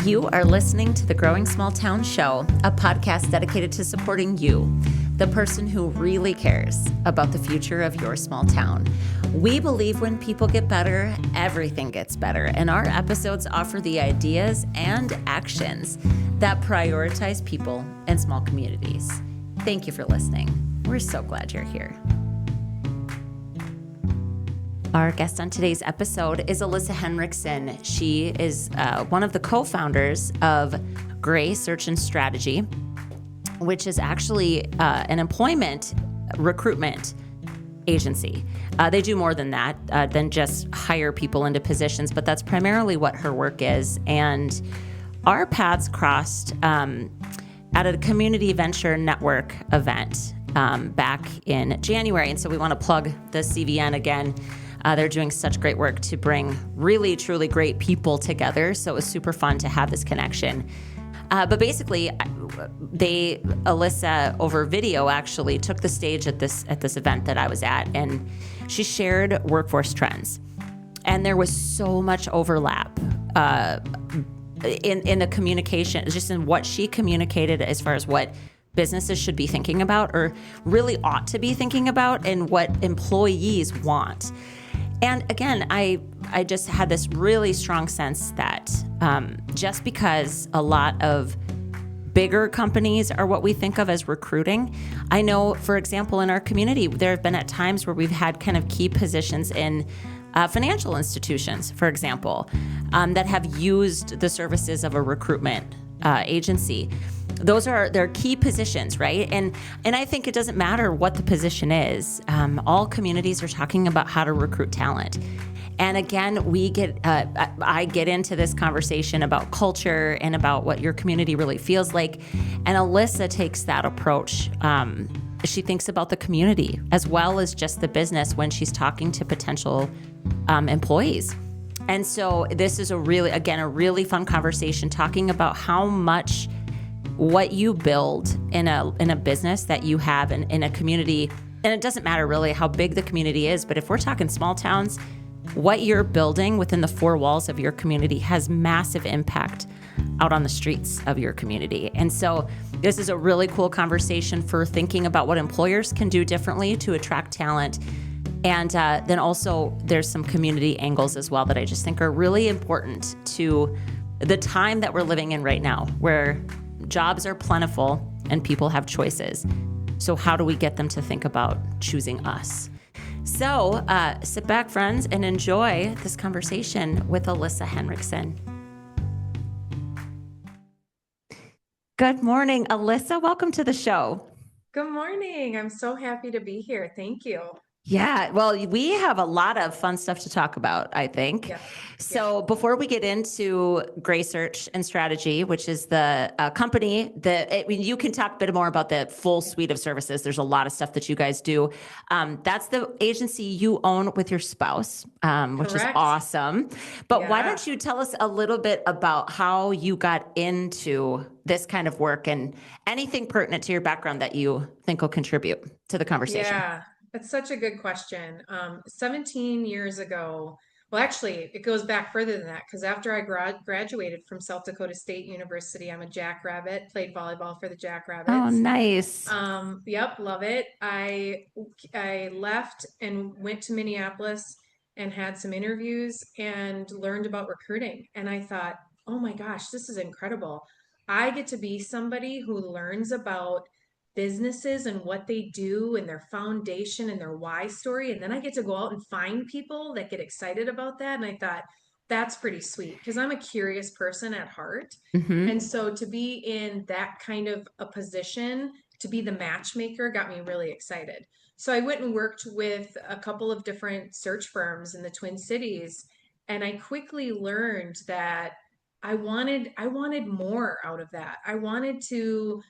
You are listening to the Growing Small Town Show, a podcast dedicated to supporting you, the person who really cares about the future of your small town. We believe when people get better, everything gets better, and our episodes offer the ideas and actions that prioritize people and small communities. Thank you for listening. We're so glad you're here. Our guest on today's episode is Alissa Henriksen. She is one of the co-founders of Gray Search and Strategy, which is actually an employment recruitment agency. They do more than that, than just hire people into positions, but that's primarily what her work is. And our paths crossed at a community venture network event back in January. And so we want to plug the CVN again. They're doing such great work to bring really, truly great people together. So it was super fun to have this connection. But basically, Alissa, over video, actually took the stage at this event that I was at, and she shared workforce trends. And there was so much overlap in the communication, just in what she communicated as far as what businesses should be thinking about, or really ought to be thinking about, and what employees want. And again, I just had this really strong sense that just because a lot of bigger companies are what we think of as recruiting, I know, for example, in our community, there have been at times where we've had kind of key positions in financial institutions, for example, that have used the services of a recruitment agency. They're key positions, right? And I think it doesn't matter what the position is. All communities are talking about how to recruit talent. And again, I get into this conversation about culture and about what your community really feels like. And Alissa takes that approach. She thinks about the community as well as just the business when she's talking to potential employees. And so this is a really fun conversation, talking about how much what you build in a business that you have in a community, and it doesn't matter really how big the community is, but if we're talking small towns, what you're building within the four walls of your community has massive impact out on the streets of your community. And so this is a really cool conversation for thinking about what employers can do differently to attract talent. And then also there's some community angles as well that I just think are really important to the time that we're living in right now, where jobs are plentiful and people have choices. So how do we get them to think about choosing us? So sit back, friends, and enjoy this conversation with Alissa Henriksen. Good morning, Alissa. Welcome to the show. Good morning. I'm so happy to be here. Thank you. Yeah, well, we have a lot of fun stuff to talk about, I think. Yeah. So before we get into Gray Search and Strategy, which is the company that you can talk a bit more about the full suite of services. There's a lot of stuff that you guys do. That's the agency you own with your spouse, which is awesome. But why don't you tell us a little bit about how you got into this kind of work and anything pertinent to your background that you think will contribute to the conversation? Yeah. That's such a good question. 17 years ago, well, actually, it goes back further than that, because after I graduated from South Dakota State University, I'm a Jackrabbit, played volleyball for the Jackrabbits. Oh, nice. Yep, love it. I left and went to Minneapolis and had some interviews and learned about recruiting. And I thought, oh my gosh, this is incredible. I get to be somebody who learns about businesses and what they do and their foundation and their why story. And then I get to go out and find people that get excited about that. And I thought, that's pretty sweet, because I'm a curious person at heart. Mm-hmm. And so to be in that kind of a position, to be the matchmaker, got me really excited. So I went and worked with a couple of different search firms in the Twin Cities. And I quickly learned that I wanted more out of that. I wanted to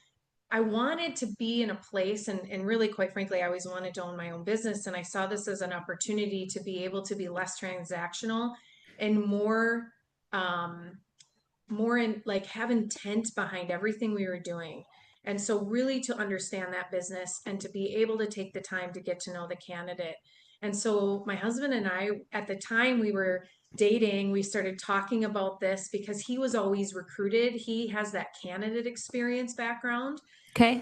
be in a place, and really, quite frankly, I always wanted to own my own business. And I saw this as an opportunity to be able to be less transactional and more in, like, have intent behind everything we were doing. And so really to understand that business and to be able to take the time to get to know the candidate. And so my husband and I, at the time, we were dating, we started talking about this because he was always recruited. He has that candidate experience background, Okay.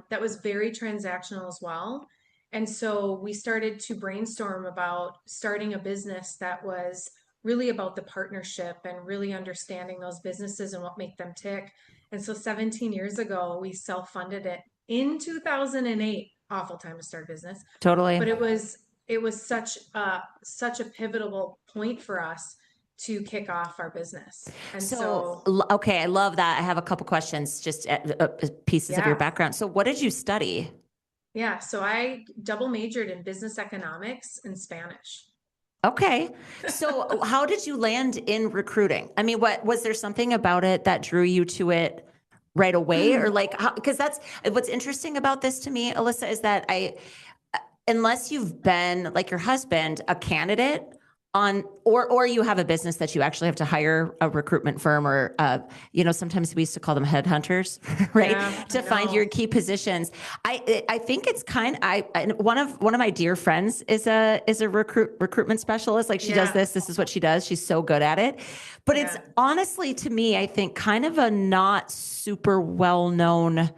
that was very transactional as well. And so we started to brainstorm about starting a business that was really about the partnership and really understanding those businesses and what make them tick. And so 17 years ago, we self-funded it in 2008. Awful time to start a business, Totally. but it was such a pivotal point for us to kick off our business. And So, so, okay, I love that. I have a couple questions, just pieces of your yeah. background. So, what did you study? Yeah, so I double majored in business economics and Spanish. Okay. So, how did you land in recruiting? I mean, what was there something about it that drew you to it right away, or like, because that's what's interesting about this to me, Alissa, is that unless you've been like your husband, a candidate on, or you have a business that you actually have to hire a recruitment firm, or sometimes we used to call them headhunters, right, Yeah, I to find your know. key positions. I think it's one of my dear friends is a recruitment specialist. Like, she does Yeah, this is what she does. She's so good at it. But it's yeah. honestly, to me, I think kind of a not super well known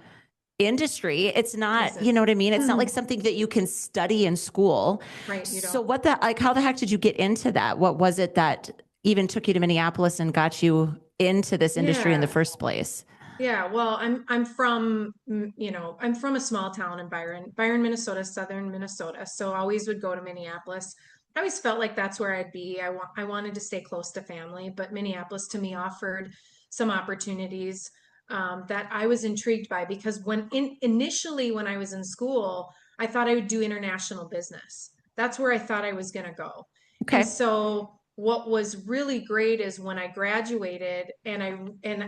industry. It's It not, you isn't. know what I mean? It's not like something that you can study in school. Right, you So don't. how the heck did you get into that? What was it that even took you to Minneapolis and got you into this industry in the Yeah. first place? Yeah, well, I'm from, I'm from a small town in Byron, Minnesota, southern Minnesota. So I always would go to Minneapolis. I always felt like that's where I'd be. I wanted to stay close to family, but Minneapolis to me offered some opportunities that I was intrigued by because initially when I was in school, I thought I would do international business. That's where I thought I was going to go. And Okay. so what was really great is when I graduated and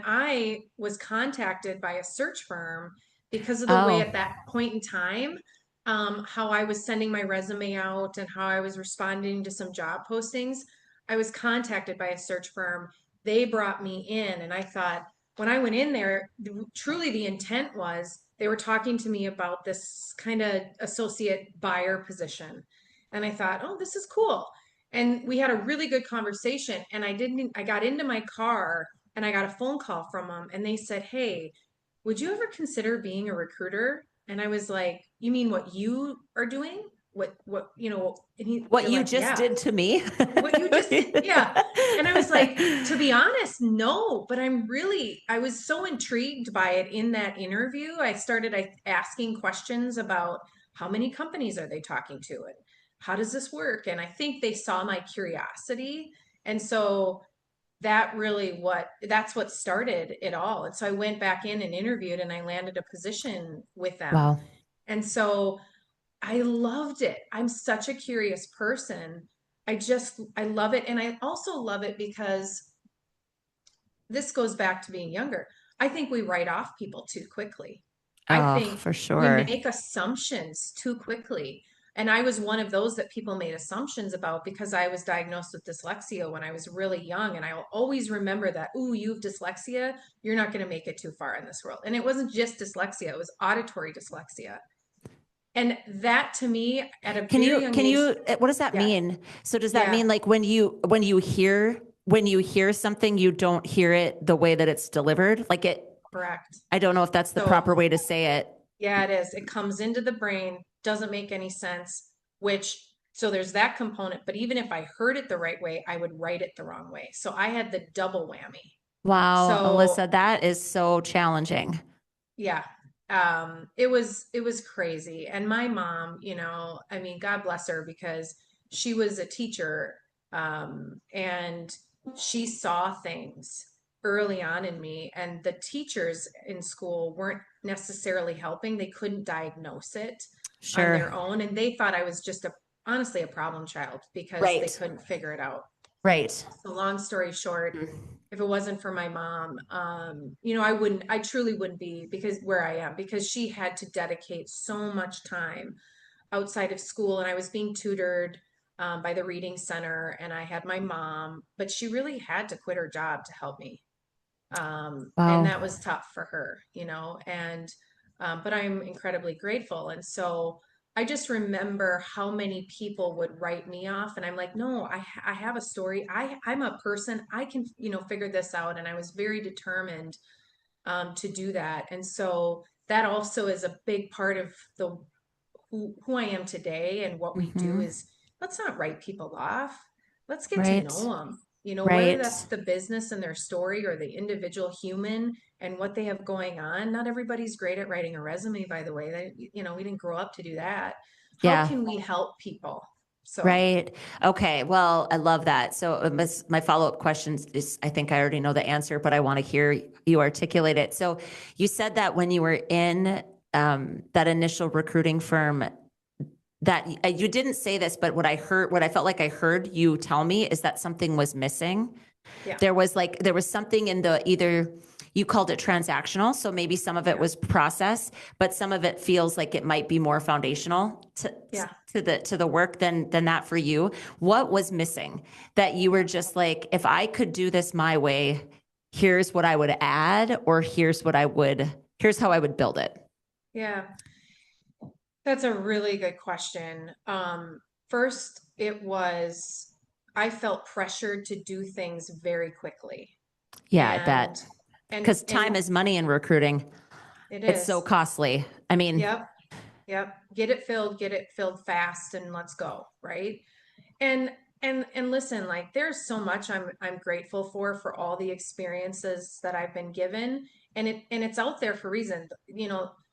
I was contacted by a search firm because of the way Oh, at that point in time, how I was sending my resume out and how I was responding to some job postings. I was contacted by a search firm. They brought me in, and I thought when I went in there, truly the intent was they were talking to me about this kind of associate buyer position. And I thought, oh, this is cool. And we had a really good conversation. And I got into my car and I got a phone call from them and they said, hey, would you ever consider being a recruiter? And I was like, you mean what you are doing? what They're you like, just yeah, did to me. what you just did. Yeah. And I was like, to be honest, no, but I was so intrigued by it in that interview. I started asking questions about how many companies are they talking to and how does this work? And I think they saw my curiosity. And so that's what started it all. And so I went back in and interviewed and I landed a position with them. Wow. And so I loved it. I'm such a curious person. I love it. And I also love it because this goes back to being younger. I think we write off people too quickly. I Oh, think for we sure. make assumptions too quickly. And I was one of those that people made assumptions about because I was diagnosed with dyslexia when I was really young. And I'll always remember that, ooh, you have dyslexia. You're not going to make it too far in this world. And it wasn't just dyslexia, it was auditory dyslexia. And that to me at a very young Can age, you, what does that yeah, mean? So does that yeah, mean like when you hear something, you don't hear it the way that it's delivered? Like correct. I don't know if that's the So proper way to say it. yeah, it is. It comes into the brain, doesn't make any sense, so there's that component. But even if I heard it the right way, I would write it the wrong way. So I had the double whammy. Wow, So Alissa, that is so challenging. yeah, it was crazy. And my mom, I mean, God bless her because she was a teacher, and she saw things early on in me, and the teachers in school weren't necessarily helping. They couldn't diagnose it on Sure. their own, and they thought I was just honestly a problem child because they Right. couldn't figure it out. Right. So long story short, Mm. if it wasn't for my mom, I truly wouldn't be because where I am because she had to dedicate so much time outside of school and I was being tutored by the reading center and I had my mom, but she really had to quit her job to help me. And Wow. that was tough for her, and, but I'm incredibly grateful. And so, I just remember how many people would write me off, and I'm like, no, I have a story. I'm a person. I can, figure this out. And I was very determined to do that. And so that also is a big part of the who I am today and what we do Mm-hmm. is let's not write people off. Let's get to Right. know them. Whether Right. that's the business and their story or the individual human and what they have going on. Not everybody's great at writing a resume, by the way. We didn't grow up to do that. How Yeah. can we help people? So, Right. Okay. Well, I love that. So my follow-up question is, I think I already know the answer, but I want to hear you articulate it. So you said that when you were in that initial recruiting firm, that you didn't say this, but what I felt like I heard you tell me is that something was missing. yeah, There was something in the either you called it transactional, so maybe some of it yeah, was process, but some of it feels like it might be more foundational yeah. to the work than that for you. What was missing that you were just like, if I could do this my way, here's what I would add, or here's how I would build it. Yeah. That's a really good question. First, I felt pressured to do things very quickly. Yeah, I And, bet. and, Because time and is money in recruiting. it It's so is. costly. I mean, Yep. Yep. Get it filled fast and let's go. Right. And and listen, like there's so much I'm grateful for all the experiences that I've been given, and it's out there for a reason.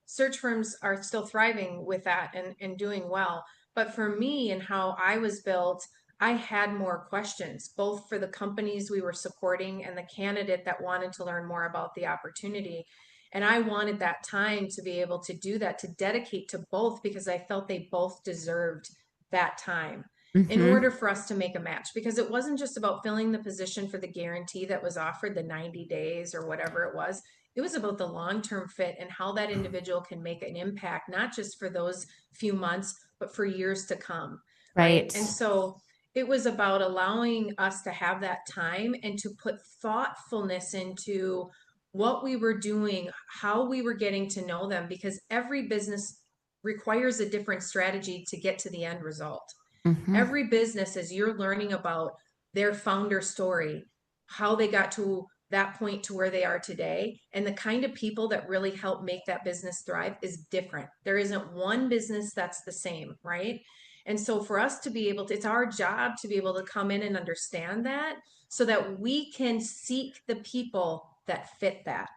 Search firms are still thriving with that and doing well. But for me and how I was built, I had more questions, both for the companies we were supporting and the candidate that wanted to learn more about the opportunity. And I wanted that time to be able to do that, to dedicate to both because I felt they both deserved that time in mm-hmm, order for us to make a match, because it wasn't just about filling the position for the guarantee that was offered, the 90 days or whatever it was. It was about the long-term fit and how that individual can make an impact, not just for those few months, but for years to come. Right. right. And so it was about allowing us to have that time and to put thoughtfulness into what we were doing, how we were getting to know them, because every business requires a different strategy to get to the end result. Mm-hmm, Every business, as you're learning about their founder story, how they got to that point to where they are today, and the kind of people that really help make that business thrive is different. There isn't one business that's the same, right? And so for us to be able to, it's our job to be able to come in and understand that so that we can seek the people that fit that,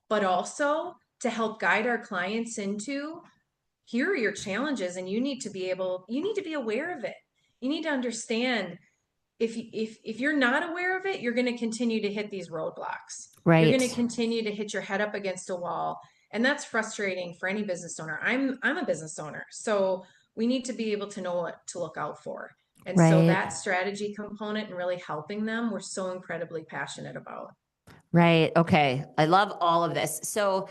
but also to help guide our clients into here are your challenges and you need to be aware of it. You need to understand if you're not aware of it, you're going to continue to hit these roadblocks. You're going to right. continue to hit your head up against a wall, and that's frustrating for any business owner. I'm a business owner, so we need to be able to know what to look out for. And so Right. that strategy component and really helping them, we're so incredibly passionate about. Right. Okay. I love all of this. So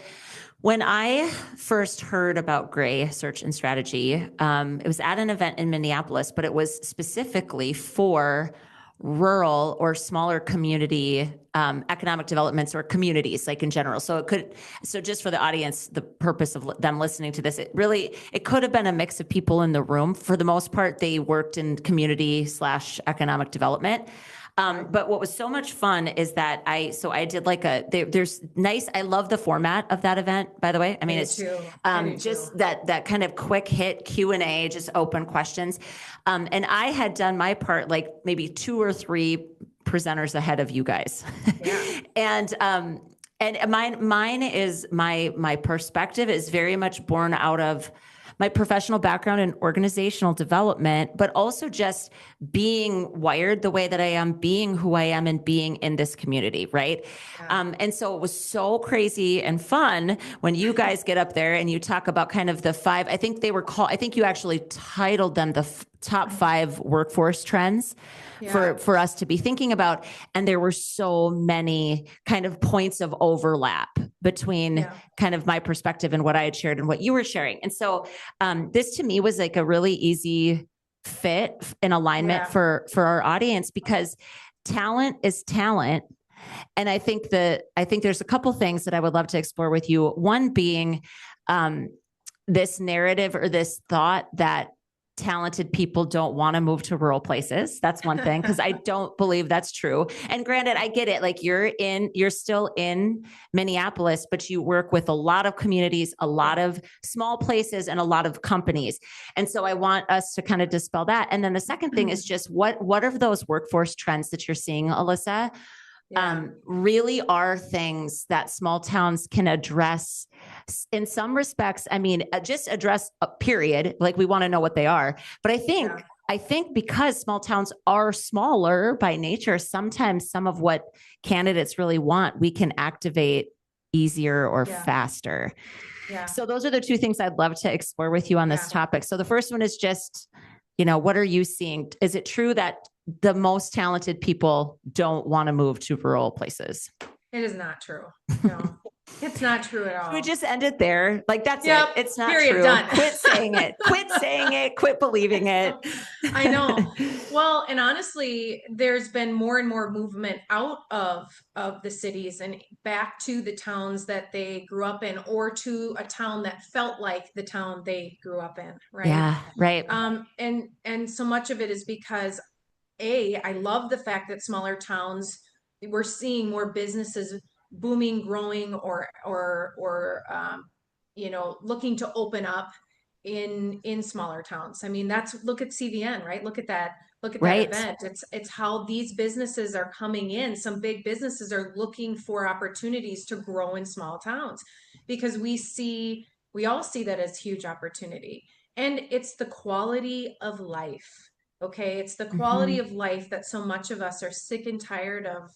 when I first heard about Gray Search and Strategy, it was at an event in Minneapolis, but it was specifically for rural or smaller community economic developments or communities, like in general. So just for the audience, the purpose of them listening to this, it could have been a mix of people in the room. For the most part, they worked in community/economic development. Right. But what was so much fun is that I did like there's nice, I love the format of that event, by the way. I I mean, do it's too. I do too. just that kind of quick hit Q&A, just open questions. And I had done my part, like maybe 2 or 3 presenters ahead of you guys. Yeah. And mine is my perspective is very much born out of my professional background in organizational development, but also just being wired the way that I am, being who I am, and being in this community, right? Yeah. And so it was so crazy and fun when you guys get up there and you talk about kind of the 5, I think they were called, I think you actually titled them the top 5 workforce trends Yeah. for us to be thinking about. And there were so many kind of points of overlap between Yeah. kind of my perspective and what I had shared and what you were sharing. And so this to me was like a really easy fit in alignment Yeah. for our audience, because talent is talent. And I think there's a couple things that I would love to explore with you. One being, this narrative or this thought that talented people don't want to move to rural places. That's one thing, because I don't believe that's true. And granted, I get it. Like you're still in Minneapolis, but you work with a lot of communities, a lot of small places, and a lot of companies. And so I want us to kind of dispel that. And then the second thing is just what are those workforce trends that you're seeing, Alissa? Really are things that small towns can address in some respects. I mean, just address a period. Like we want to know what they are. But I think because small towns are smaller by nature, sometimes some of what candidates really want, we can activate easier or faster. So those are the two things I'd love to explore with you on this topic. So the first one is just, what are you seeing? Is it true that the most talented people don't want to move to rural places? It is not true. No, it's not true at all. We just end it there. Like, that's it. It's not Period, true. done. Quit saying it. Quit saying it. Quit believing it. I know. Well, and honestly, there's been more and more movement out of the cities and back to the towns that they grew up in, or to a town that felt like the town they grew up in. Right. Yeah. Right. And so much of it is because I love the fact that smaller towns, we're seeing more businesses booming, growing, or looking to open up in smaller towns. I mean, look at CVN, right? Look at that event. It's how these businesses are coming in. Some big businesses are looking for opportunities to grow in small towns, because we all see that as huge opportunity. And it's the quality of life. Okay. It's the quality of life that so much of us are sick and tired of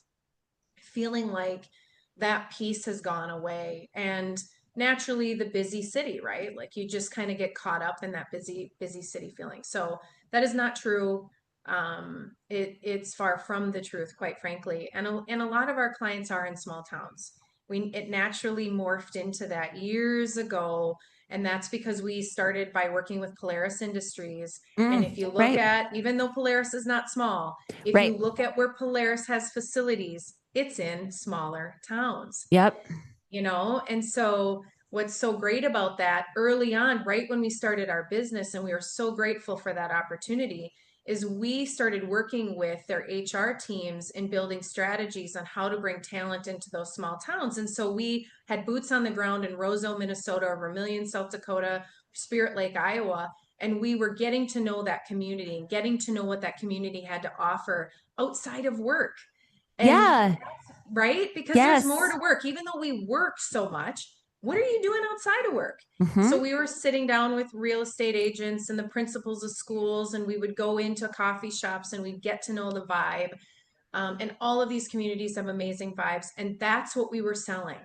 feeling like that piece has gone away. And naturally the busy city, right? Like you just kind of get caught up in that busy city feeling. So that is not true. It's far from the truth, quite frankly. And a lot of our clients are in small towns. It naturally morphed into that years ago. And that's because we started by working with Polaris Industries. And if you look at, even though Polaris is not small, if you look at where Polaris has facilities, it's in smaller towns. Yep. And so what's so great about that, early on, right when we started our business, and we were so grateful for that opportunity, is we started working with their HR teams and building strategies on how to bring talent into those small towns. And so we had boots on the ground in Roseau, Minnesota, Vermilion, South Dakota, Spirit Lake, Iowa. And we were getting to know that community and getting to know what that community had to offer outside of work. And right? Because there's more to work. Even though we work so much, what are you doing outside of work? So we were sitting down with real estate agents and the principals of schools, and we would go into coffee shops and we'd get to know the vibe. And all of these communities have amazing vibes. And that's what we were selling.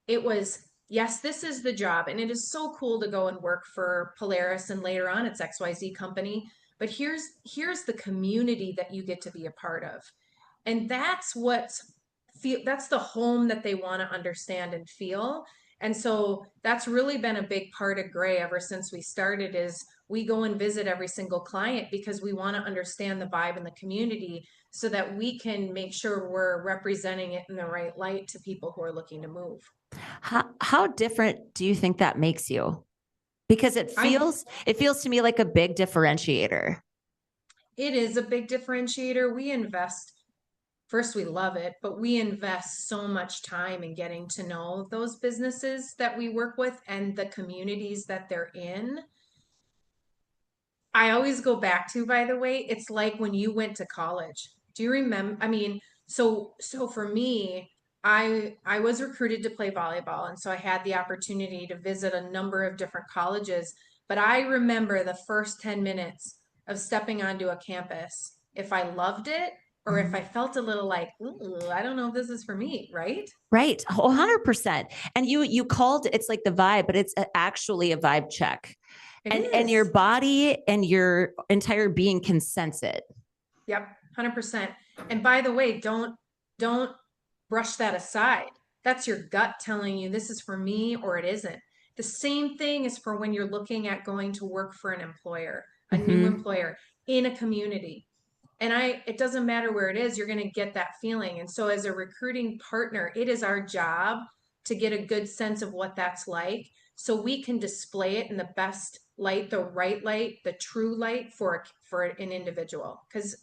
It was, yes, this is the job. And it is so cool to go and work for Polaris, and later on it's XYZ company. But here's the community that you get to be a part of. And that's that's the home that they want to understand and feel. And so that's really been a big part of Gray ever since we started, is we go and visit every single client because we want to understand the vibe in the community so that we can make sure we're representing it in the right light to people who are looking to move. How different do you think that makes you? Because it feels to me like a big differentiator. It is a big differentiator. First, we love it, but we invest so much time in getting to know those businesses that we work with and the communities that they're in. I always go back to, by the way, it's like when you went to college. Do you remember? I mean, so for me, I was recruited to play volleyball, and so I had the opportunity to visit a number of different colleges. But I remember the first 10 minutes of stepping onto a campus. If I loved it, or if I felt a little like, ooh, I don't know if this is for me, right? Right. 100%. And you called, it's like the vibe, but it's actually a vibe check. And your body and your entire being can sense it. Yep. 100%. And by the way, don't brush that aside. That's your gut telling you this is for me or it isn't. The same thing is for when you're looking at going to work for an employer, a new employer in a community. And it doesn't matter where it is, you're going to get that feeling. And so as a recruiting partner, it is our job to get a good sense of what that's like, so we can display it in the best light, the right light, the true light for an individual. Because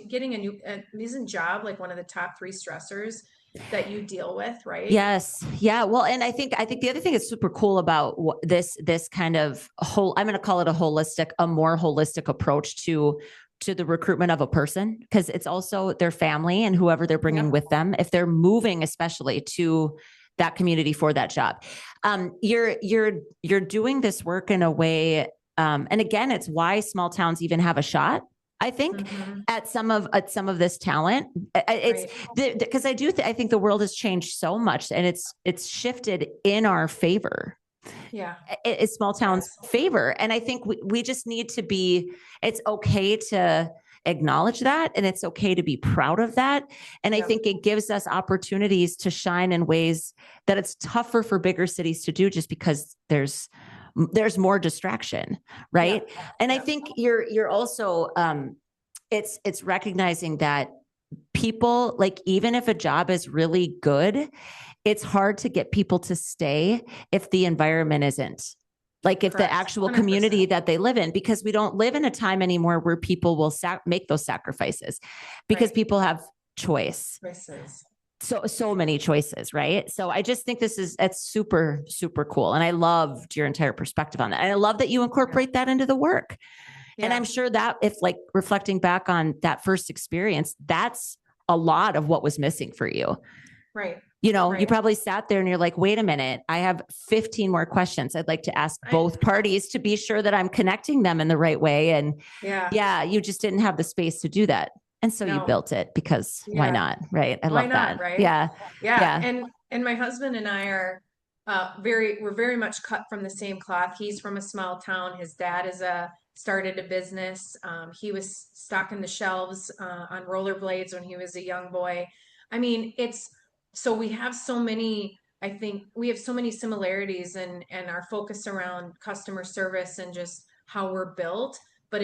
getting a new isn't job like one of the top 3 stressors that you deal with, right? Yes. Yeah. Well, and I think the other thing that's super cool about this kind of whole, I'm going to call it a more holistic approach to the recruitment of a person, because it's also their family and whoever they're bringing Yep. with them, if they're moving, especially to that community for that job. You're doing this work in a way, and again, it's why small towns even have a shot, I think, Mm-hmm. at some of this talent. It's Right. because I think the world has changed so much, and it's shifted in our favor. Yeah. It's small towns Yes. favor, and I think we just need to be. It's okay to acknowledge that, and it's okay to be proud of that. And I Yep. think it gives us opportunities to shine in ways that it's tougher for bigger cities to do, just because there's more distraction, right? Yep. And I Yep. think you're also it's recognizing that people, like, even if a job is really good, it's hard to get people to stay if the environment isn't, like, if the Correct. actual 100%. community that they live in, because we don't live in a time anymore where people will make those sacrifices, because Right. people have choice, Choices. so many choices, right? So I just think it's super, super cool, and I loved your entire perspective on that, and I love that you incorporate that into the work. And I'm Yeah. sure that, if, like, reflecting back on that first experience, that's a lot of what was missing for you. Right. You Right. probably sat there and you're like, wait a minute, I have 15 more questions I'd like to ask both parties to be sure that I'm connecting them in the right way. And Yeah. yeah, you just didn't have the space to do that. And so you No. built it, because why Yeah. not? Right. I Why love not, that. right? Yeah. Yeah. Yeah. And my husband and I are we're very much cut from the same cloth. He's from a small town. His dad started a business. He was stocking the shelves on rollerblades when he was a young boy. I mean, so we have so many, I think we have so many similarities and our focus around customer service and just how we're built, but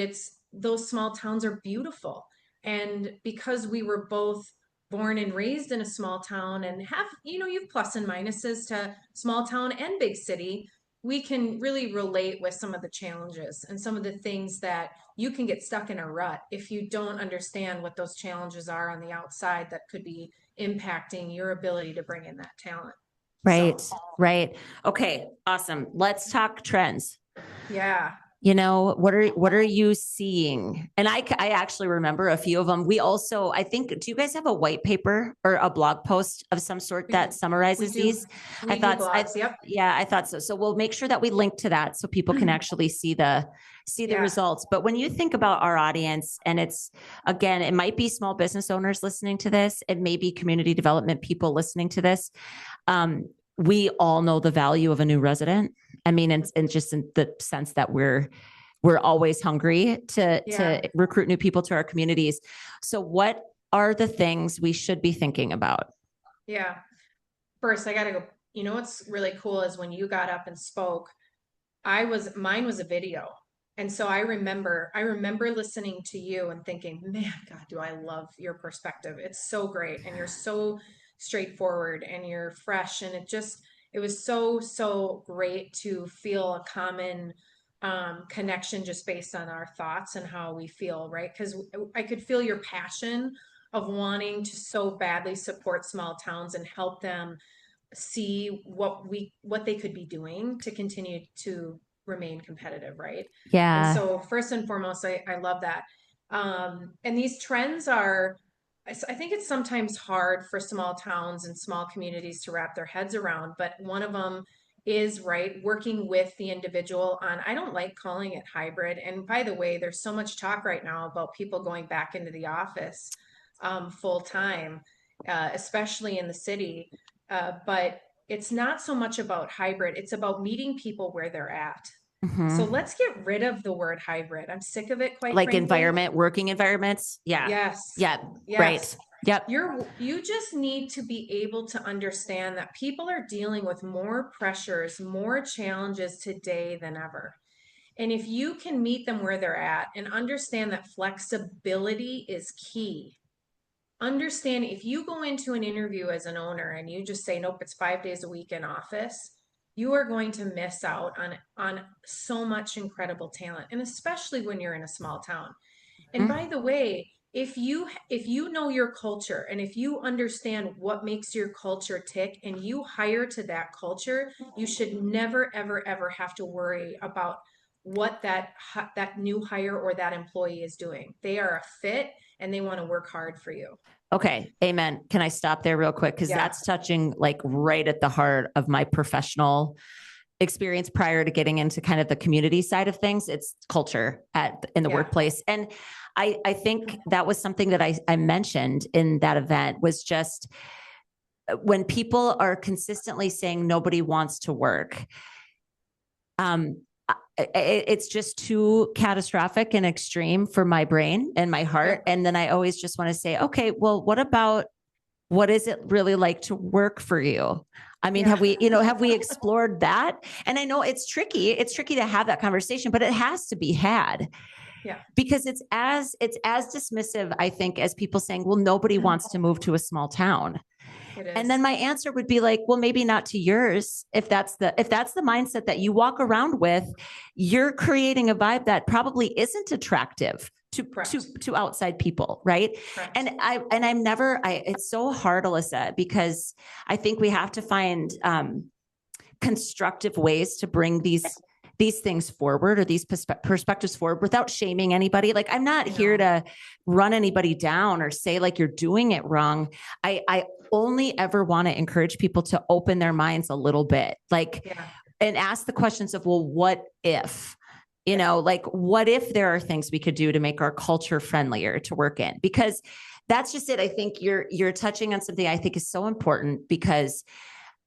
those small towns are beautiful. And because we were both born and raised in a small town and have, you've plus and minuses to small town and big city, we can really relate with some of the challenges and some of the things that you can get stuck in a rut if you don't understand what those challenges are on the outside that could be impacting your ability to bring in that talent. Right. So, Right. Okay. Awesome. Let's talk trends. yeah. What are you seeing? And I actually remember a few of them. We also, I think, do you guys have a white paper or a blog post of some sort that We summarizes do these? we do blogs. Yep. Yeah, I thought so. So we'll make sure that we link to that so people can actually see the Yeah. results. But when you think about our audience, and it's, again, it might be small business owners listening to this, it may be community development people listening to this. We all know the value of a new resident. I mean, and just in the sense that we're always hungry to Yeah. recruit new people to our communities. So what are the things we should be thinking about? Yeah. First, I gotta go. What's really cool is when you got up and spoke, mine was a video. And so I remember listening to you and thinking, man, God, do I love your perspective. It's so great. And you're so straightforward and you're fresh. And it was so, so great to feel a common connection just based on our thoughts and how we feel, right? Because I could feel your passion of wanting to so badly support small towns and help them see what they could be doing to continue to remain competitive, right? And Yeah. so first and foremost, I love that. And these trends are, I think it's sometimes hard for small towns and small communities to wrap their heads around, but one of them is, right, working with the individual on, I don't like calling it hybrid. And by the way, there's so much talk right now about people going back into the office full time, especially in the city. But it's not so much about hybrid, it's about meeting people where they're at. So Mm-hmm. let's get rid of the word hybrid. I'm sick of it, quite Like frankly. working environments. Yeah. Yes. Yeah. Yes. Right. Yep. You just need to be able to understand that people are dealing with more pressures, more challenges today than ever. And if you can meet them where they're at and understand that flexibility is key, understand if you go into an interview as an owner and you just say, nope, it's 5 days a week in office, you are going to miss out on so much incredible talent, and especially when you're in a small town. And Mhm. by the way, if you know your culture and if you understand what makes your culture tick and you hire to that culture, you should never ever ever have to worry about what that new hire or that employee is doing. They are a fit and they want to work hard for you. Okay. Amen. Can I stop there real quick? Because Yeah. that's touching like right at the heart of my professional experience prior to getting into kind of the community side of things. It's culture in the Yeah. workplace. And I think that was something that I mentioned in that event, was just when people are consistently saying nobody wants to work, it's just too catastrophic and extreme for my brain and my heart. Yeah. And then I always just want to say, okay, well, what is it really like to work for you? I mean, Yeah. have we explored that? And I know it's tricky. It's tricky to have that conversation, but it has to be had, Yeah. because it's as dismissive, I think, as people saying, well, nobody wants to move to a small town. It And is. then my answer would be like, well, maybe not to yours. If that's the mindset that you walk around with, you're creating a vibe that probably isn't attractive to outside people, right? Correct. And it's so hard, Alissa, because I think we have to find constructive ways to bring these things forward, or these perspectives forward, without shaming anybody. Like, I'm not here to run anybody down or say like you're doing it wrong. I only ever want to encourage people to open their minds a little bit, like, and ask the questions of, well, what if? Like, what if there are things we could do to make our culture friendlier to work in? Because that's just it. I think you're touching on something I think is so important, because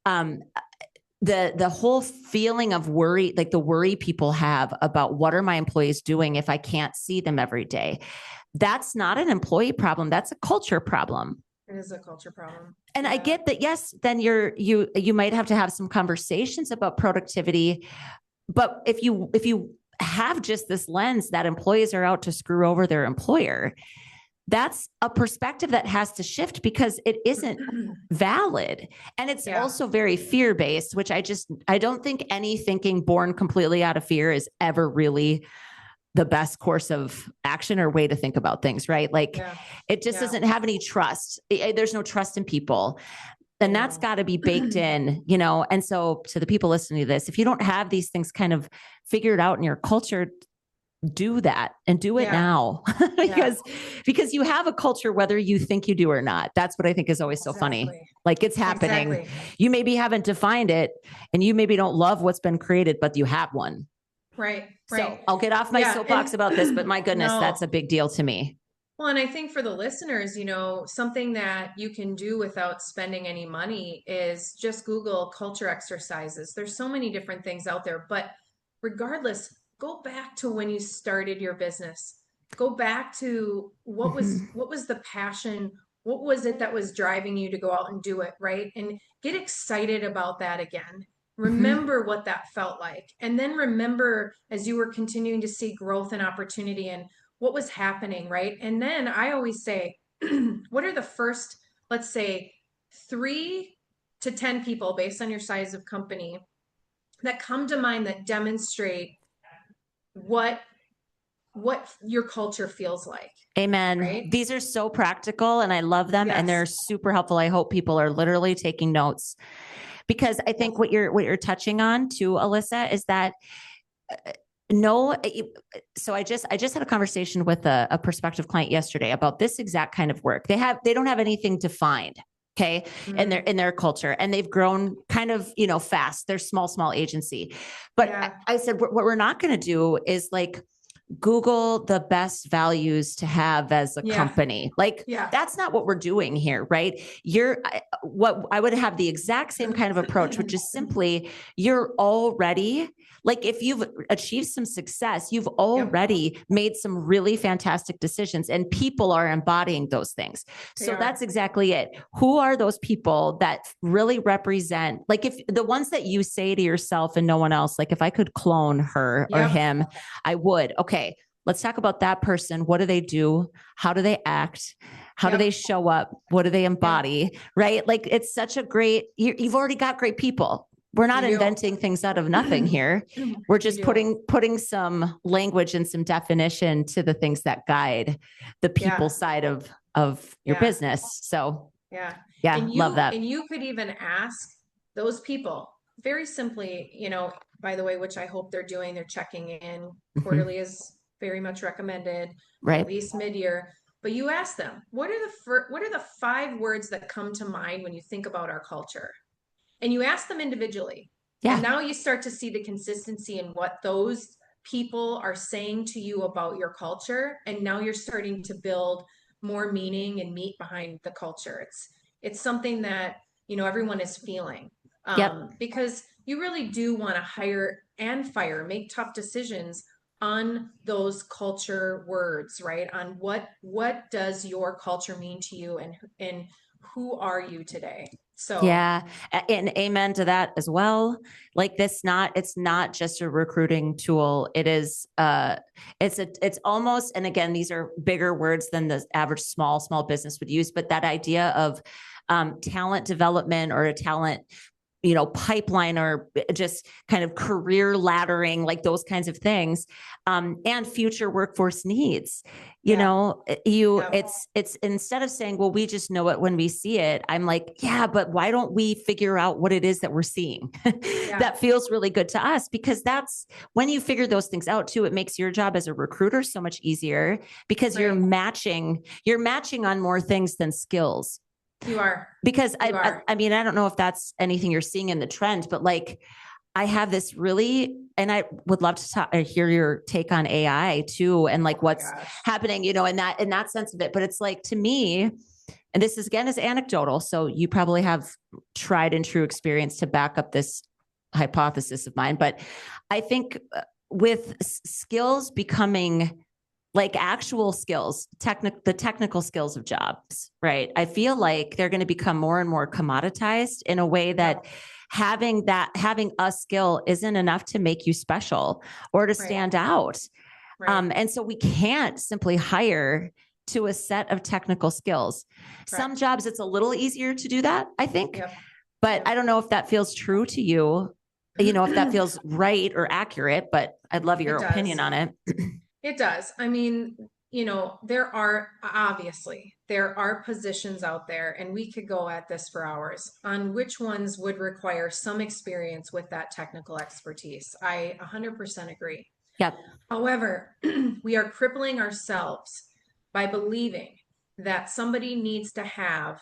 the whole feeling of worry, like the worry people have about what are my employees doing if I can't see them every day, that's not an employee problem. That's a culture problem. It is a culture problem. And I get that. Yes, then you might have to have some conversations about productivity, but if you have just this lens that employees are out to screw over their employer, that's a perspective that has to shift, because it isn't valid. And it's also very fear-based, which I don't think any thinking born completely out of fear is ever really the best course of action or way to think about things, right? Like, it just doesn't have any trust. There's no trust in people. And that's got to be baked in, And so to the people listening to this, if you don't have these things kind of figured out in your culture, do that, and do it now. because you have a culture, whether you think you do or not. That's what I think is always so funny. Like, it's happening. You maybe haven't defined it, and you maybe don't love what's been created, but you have one. Right. So I'll get off my soapbox about this, but my goodness, that's a big deal to me. Well, and I think for the listeners, something that you can do without spending any money is just Google culture exercises. There's so many different things out there, but regardless, go back to when you started your business. Go back to what was the passion? What was it that was driving you to go out and do it, right? And get excited about that again. Remember what that felt like. And then remember, as you were continuing to see growth and opportunity and what was happening, right? And then I always say, what are the first, let's say, 3 to 10 people based on your size of company that come to mind that demonstrate what your culture feels like? Amen. Right? These are so practical, and I love them, and they're super helpful. I hope people are literally taking notes, because I think what you're touching on too, Alissa, is that so I just had a conversation with a prospective client yesterday about this exact kind of work. They don't have anything defined. Okay. In their culture, and they've grown kind of, fast. They're small agency. But I said, what we're not going to do is like Google the best values to have as a company. Like, that's not what we're doing here, right? What I would have the exact same kind of approach, which is simply, you're already, like, if you've achieved some success, you've already made some really fantastic decisions, and people are embodying those things. So that's exactly it. Who are those people that really represent, like, if the ones that you say to yourself and no one else, like, if I could clone her or him, I would. Okay, let's talk about that person. What do they do? How do they act? How do they show up? What do they embody? Right? Like, it's such a great, you've already got great people. we're not You inventing things out of nothing here. do. We're You just do. putting some language and some definition to the things that guide the people Yeah. side of your Yeah. business. So Yeah. yeah, love that. And you could even ask those people very simply, by the way, which I hope they're doing, they're checking in. Mm-hmm. Quarterly is very much recommended, or at Right. least mid-year. But you ask them, what are the 5 words that come to mind when you think about our culture? And you ask them individually. And Yeah. now you start to see the consistency in what those people are saying to you about your culture. And now you're starting to build more meaning and meat behind the culture. It's something that, everyone is feeling. Yep. Because you really do want to hire and fire, make tough decisions on those culture words, right? On what does your culture mean to you, and who are you today? So Yeah. And amen to that as well. Like it's not just a recruiting tool. It is, it's almost, and again, these are bigger words than the average small business would use, but that idea of, talent development or a talent, pipeline, or just kind of career laddering, like those kinds of things, and future workforce needs. yeah, yeah, It's instead of saying, well, we just know it when we see it. I'm like, yeah, but why don't we figure out what it is that we're seeing yeah, that feels really good to us? Because that's when you figure those things out too, it makes your job as a recruiter so much easier, because right. you're matching on more things than skills. You are. Because You are. I mean, I don't know if that's anything you're seeing in the trend, but like I have this really, and I would love to hear your take on AI too, and like Oh my what's gosh. happening, in that sense of it. But it's like, to me, and this is again is anecdotal, so you probably have tried and true experience to back up this hypothesis of mine. But I think with skills becoming like actual skills, the technical skills of jobs, right? I feel like they're going to become more and more commoditized in a way that having a skill isn't enough to make you special or to Right. stand out. Right. And so we can't simply hire to a set of technical skills. Some Correct. jobs, it's a little easier to do that, I think, Yep. but Yep. I don't know if that feels true to you, if that feels right or accurate, but I'd love your It opinion does. on it. It does. I mean, there are positions out there, and we could go at this for hours on which ones would require some experience with that technical expertise. I 100% agree. Yep. However, we are crippling ourselves by believing that somebody needs to have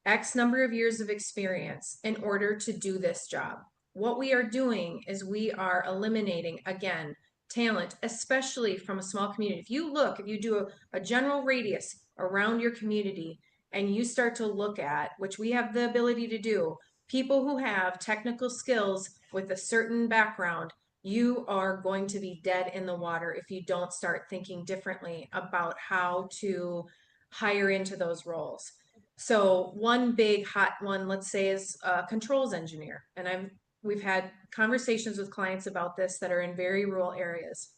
X number of years of experience in order to do this job. What we are doing is we are eliminating, again, talent, especially from a small community. If you do a general radius around your community and you start to look at, which we have the ability to do, people who have technical skills with a certain background, you are going to be dead in the water if you don't start thinking differently about how to hire into those roles. So one big hot one, let's say, is a controls engineer. And we've had conversations with clients about this that are in very rural areas.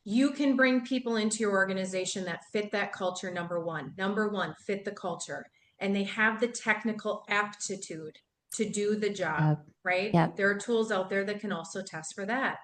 You can bring people into your organization that fit that culture, number one. Number one, fit the culture. And they have the technical aptitude to do the job, Yep. right? Yep. There are tools out there that can also test for that.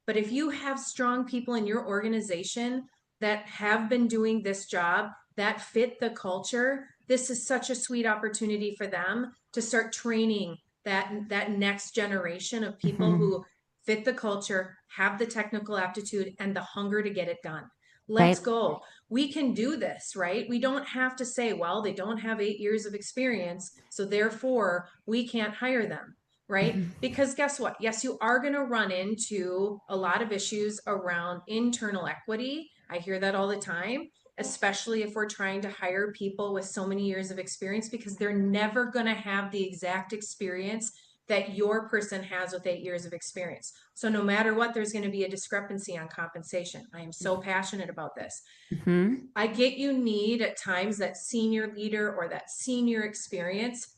But if you have strong people in your organization that have been doing this job, that fit the culture, this is such a sweet opportunity for them to start training that next generation of people Mm-hmm. who fit the culture, have the technical aptitude and the hunger to get it done. Let's Right. go. We can do this, right? We don't have to say, well, they don't have 8 years of experience, so therefore we can't hire them, right? Mm-hmm. Because guess what? Yes, you are going to run into a lot of issues around internal equity. I hear that all the time, especially if we're trying to hire people with so many years of experience, because they're never going to have the exact experience that your person has with 8 years of experience. So no matter what, there's going to be a discrepancy on compensation. I am so passionate about this. Mm-hmm. I get you need at times that senior leader or that senior experience.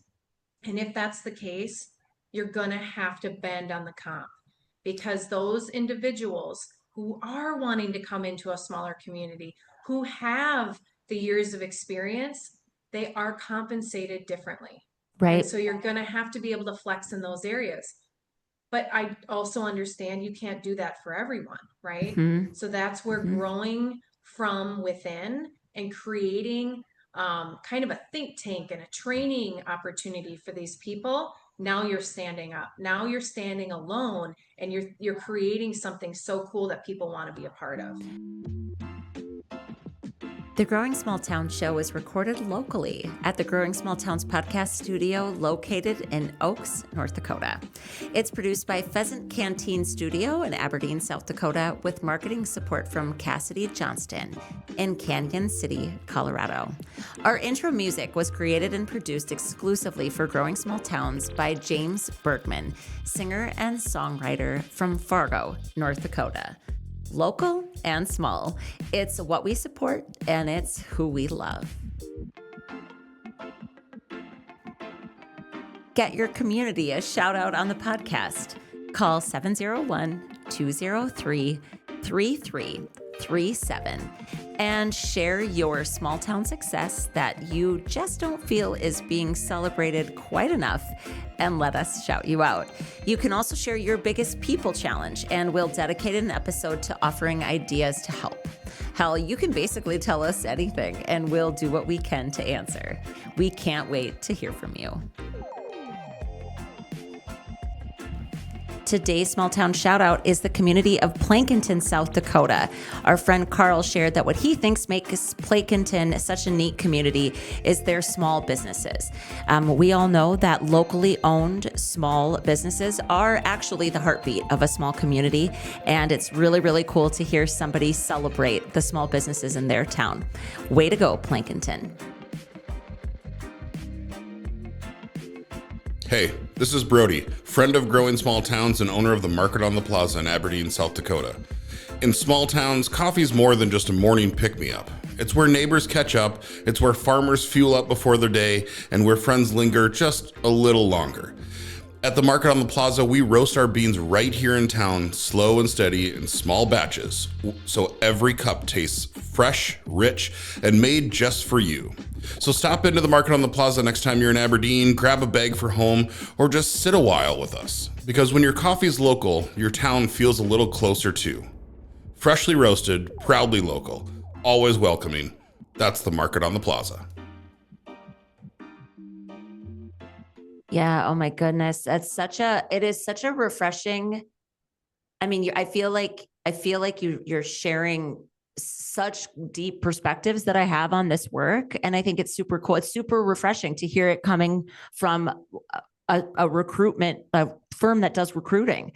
And if that's the case, you're going to have to bend on the comp, because those individuals who are wanting to come into a smaller community, who have the years of experience, they are compensated differently. Right. And so you're going to have to be able to flex in those areas. But I also understand you can't do that for everyone, right? Mm-hmm. So that's where Mm-hmm. growing from within and creating kind of a think tank and a training opportunity for these people. Now you're standing up. Now you're standing alone, and you're creating something so cool that people want to be a part of. The Growing Small Town show is recorded locally at the Growing Small Towns podcast studio located in Oaks, North Dakota. It's produced by Pheasant Canteen Studio in Aberdeen, South Dakota, with marketing support from Cassidy Johnston in Canyon City, Colorado. Our intro music was created and produced exclusively for Growing Small Towns by James Bergman, singer and songwriter from Fargo, North Dakota. Local and small. It's what we support, and it's who we love. Get your community a shout out on the podcast. Call 701-203-3337 and share your small town success that you just don't feel is being celebrated quite enough, and let us shout you out. You can also share your biggest people challenge, and we'll dedicate an episode to offering ideas to help. Hell, you can basically tell us anything, and we'll do what we can to answer. We can't wait to hear from you. Today's small town shout out is the community of Plankinton, South Dakota. Our friend Carl shared that what he thinks makes Plankinton such a neat community is their small businesses. We all know that locally owned small businesses are actually the heartbeat of a small community, and it's really, really cool to hear somebody celebrate the small businesses in their town. Way to go, Plankinton. Hey, this is Brody, friend of Growing Small Towns and owner of the Market on the Plaza in Aberdeen, South Dakota. In small towns, coffee's more than just a morning pick-me-up. It's where neighbors catch up, it's where farmers fuel up before their day, and where friends linger just a little longer. At the Market on the Plaza, we roast our beans right here in town, slow and steady in small batches, so every cup tastes fresh, rich, and made just for you. So stop into the Market on the Plaza next time you're in Aberdeen, grab a bag for home, or just sit a while with us. Because when your coffee's local, your town feels a little closer too. Freshly roasted, proudly local, always welcoming. That's the Market on the Plaza. Yeah. Oh my goodness. It is such a refreshing. I mean, I feel like you're sharing such deep perspectives that I have on this work. And I think it's super cool. It's super refreshing to hear it coming from a firm that does recruiting.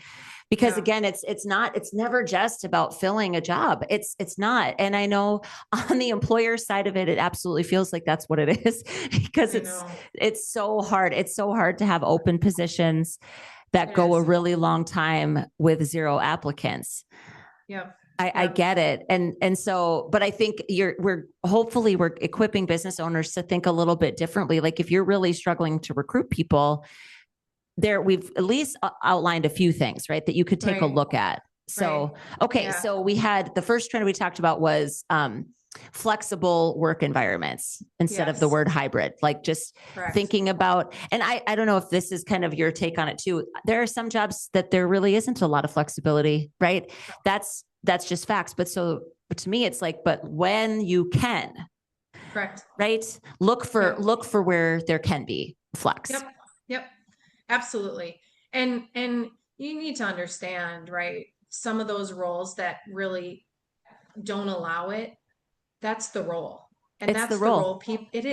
Because again, it's never just about filling a job. It's not. And I know on the employer side of it, it absolutely feels like that's what it is, because it's so hard. It's so hard to have open positions that go a really long time with zero applicants. Yeah. I get it. And so, but I think we're equipping business owners to think a little bit differently. Like if you're really struggling to recruit people, we've at least outlined a few things, right, that you could take a look at. So, okay. So we had the first trend we talked about was flexible work environments instead of the word hybrid, like just thinking about, and I don't know if this is kind of your take on it too. There are some jobs that there really isn't a lot of flexibility, right? That's just facts. But to me, it's like, but when you can, right? Look for where there can be flex. Yep. Absolutely. And you need to understand, right? Some of those roles that really don't allow it, that's the role. And that's the role. People, it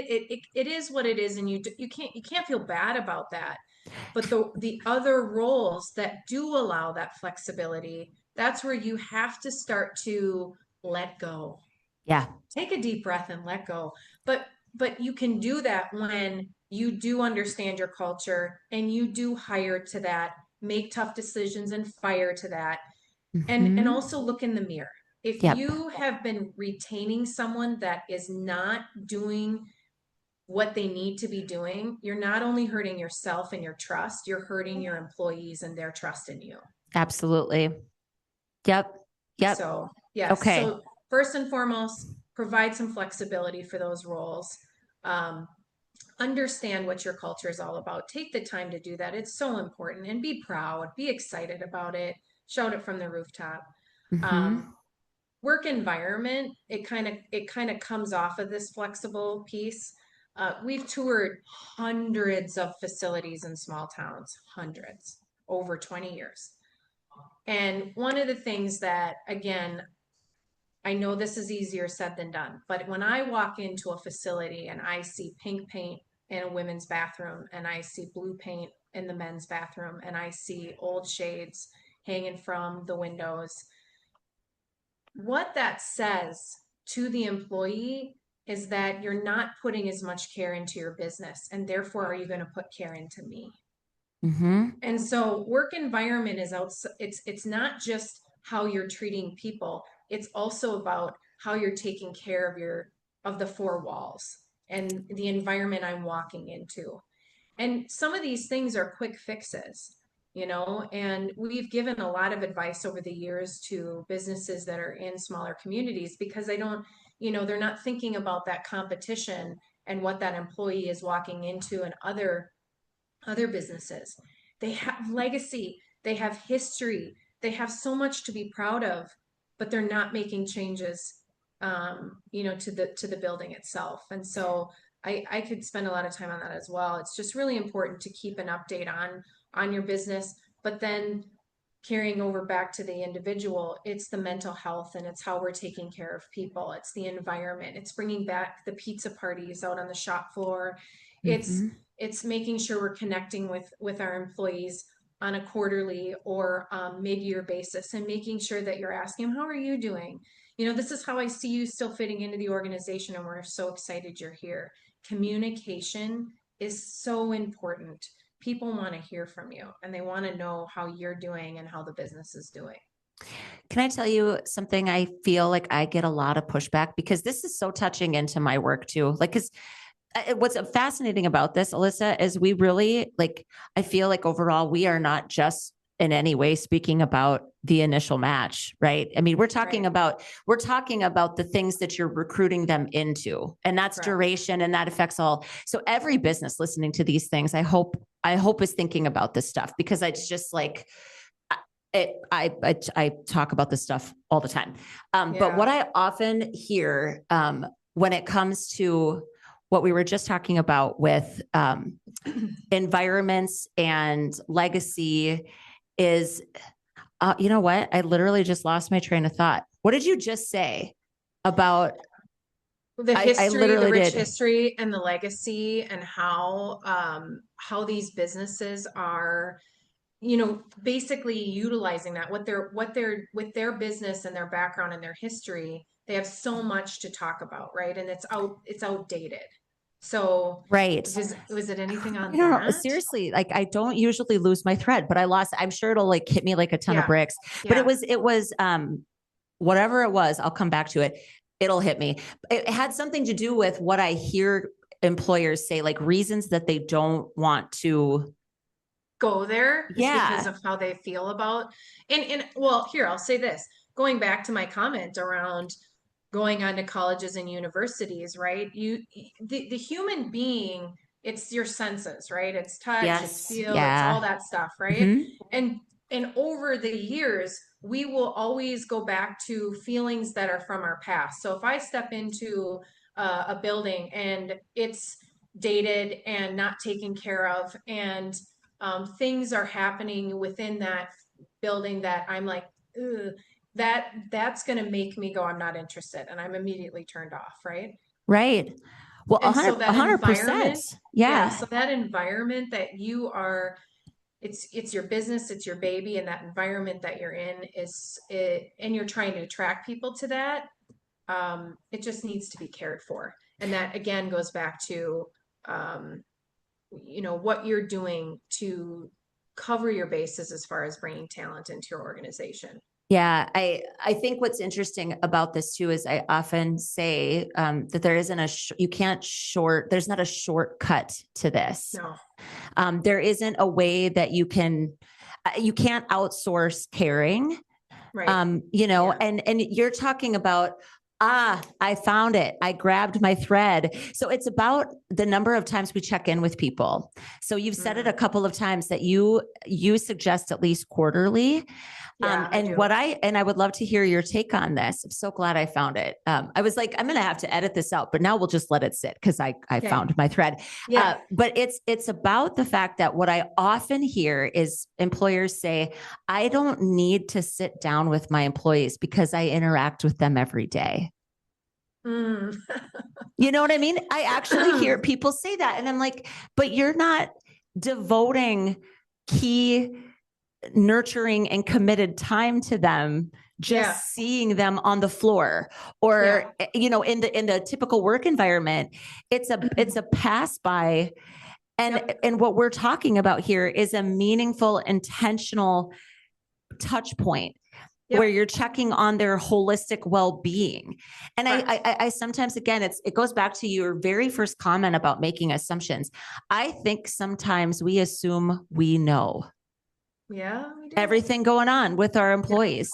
is what it is. And you can't feel bad about that. But the other roles that do allow that flexibility, that's where you have to start to let go. Yeah. Take a deep breath and let go. But you can do that when you do understand your culture and you do hire to that, make tough decisions and fire to that. And also look in the mirror. If you have been retaining someone that is not doing what they need to be doing, you're not only hurting yourself and your trust, you're hurting your employees and their trust in you. Absolutely. Yep. So, yes. Okay. So first and foremost, provide some flexibility for those roles. understand what your culture is all about. Take the time to do that. It's so important, and be proud, be excited about it, shout it from the rooftop. Mm-hmm. Work environment, it kind of comes off of this flexible piece. We've toured hundreds of facilities in small towns, hundreds, over 20 years. And one of the things that, again, I know this is easier said than done, but when I walk into a facility and I see pink paint in a women's bathroom, and I see blue paint in the men's bathroom, and I see old shades hanging from the windows, what that says to the employee is that you're not putting as much care into your business, and therefore are you going to put care into me? Mm-hmm. And so work environment is it's not just how you're treating people, it's also about how you're taking care of the four walls and the environment I'm walking into. And some of these things are quick fixes, and we've given a lot of advice over the years to businesses that are in smaller communities, because they don't, they're not thinking about that competition and what that employee is walking into, and other businesses. They have legacy, they have history, they have so much to be proud of, but they're not making changes, to the building itself. And so I could spend a lot of time on that as well. It's just really important to keep an update on your business, but then carrying over back to the individual, it's the mental health, and it's how we're taking care of people. It's the environment. It's bringing back the pizza parties out on the shop floor. It's Mm-hmm. it's making sure we're connecting with our employees on a quarterly or mid-year basis, and making sure that you're asking them, how are you doing? This is how I see you still fitting into the organization, and we're so excited you're here. Communication is so important. People want to hear from you, and they want to know how you're doing and how the business is doing. Can I tell you something? I feel like I get a lot of pushback because this is so touching into my work too. Like, because what's fascinating about this, Alissa, is we really I feel like overall, we are not just in any way speaking about the initial match, right? I mean, we're talking Right. about the things that you're recruiting them into, and that's Correct. duration, and that affects all. So every business listening to these things, I hope is thinking about this stuff, because it's just like, I talk about this stuff all the time. But what I often hear when it comes to what we were just talking about with environments and legacy is, you know what? I literally just lost my train of thought. What did you just say about the history, literally the rich did. history and the legacy, and how these businesses are, basically utilizing that, what they're with their business and their background and their history, they have so much to talk about, right? And it's outdated. So Right. was it anything on I don't know. that? Seriously, I don't usually lose my thread, but I lost. I'm sure it'll hit me like a ton of Yeah. bricks. But Yeah. it was whatever it was. I'll come back to it. It'll hit me. It had something to do with what I hear employers say, like reasons that they don't want to go there is Yeah. because of how they feel about. And well, here, I'll say this, going back to my comment around going on to colleges and universities, right? The human being, it's your senses, right? It's touch, it's Yes. feel, it's Yeah. all that stuff, right? Mhm. And over the years, we will always go back to feelings that are from our past. So if I step into a building and it's dated and not taken care of, and things are happening within that building that I'm like, ugh, that's going to make me go, I'm not interested, and I'm immediately turned off, right? Right. Well, And so that 100%. environment, Yeah. so that environment that you are, it's your business, it's your baby, and that environment that you're in is it, and you're trying to attract people to that. It just needs to be cared for, and that again goes back to what you're doing to cover your bases as far as bringing talent into your organization. Yeah, I think what's interesting about this too is I often say that there isn't there's not a shortcut to this. No. There isn't a way that you can't outsource caring. Right. And you're talking about I found it. I grabbed my thread. So it's about the number of times we check in with people. So you've said it a couple of times that you suggest at least quarterly. Yeah, I do. And I would love to hear your take on this. I'm so glad I found it. I was like, I'm going to have to edit this out, but now we'll just let it sit because I found my thread. Yeah. But it's about the fact that what I often hear is employers say, I don't need to sit down with my employees because I interact with them every day. Mm. You know what I mean? I actually hear people say that. And I'm like, but you're not devoting key nurturing and committed time to them, just seeing them on the floor or, you know, in the typical work environment, it's a pass by. And what we're talking about here is a meaningful, intentional touch point where you're checking on their holistic well-being. And I sometimes, again, it goes back to your very first comment about making assumptions. I think sometimes we assume we know. Yeah, we do. Everything going on with our employees,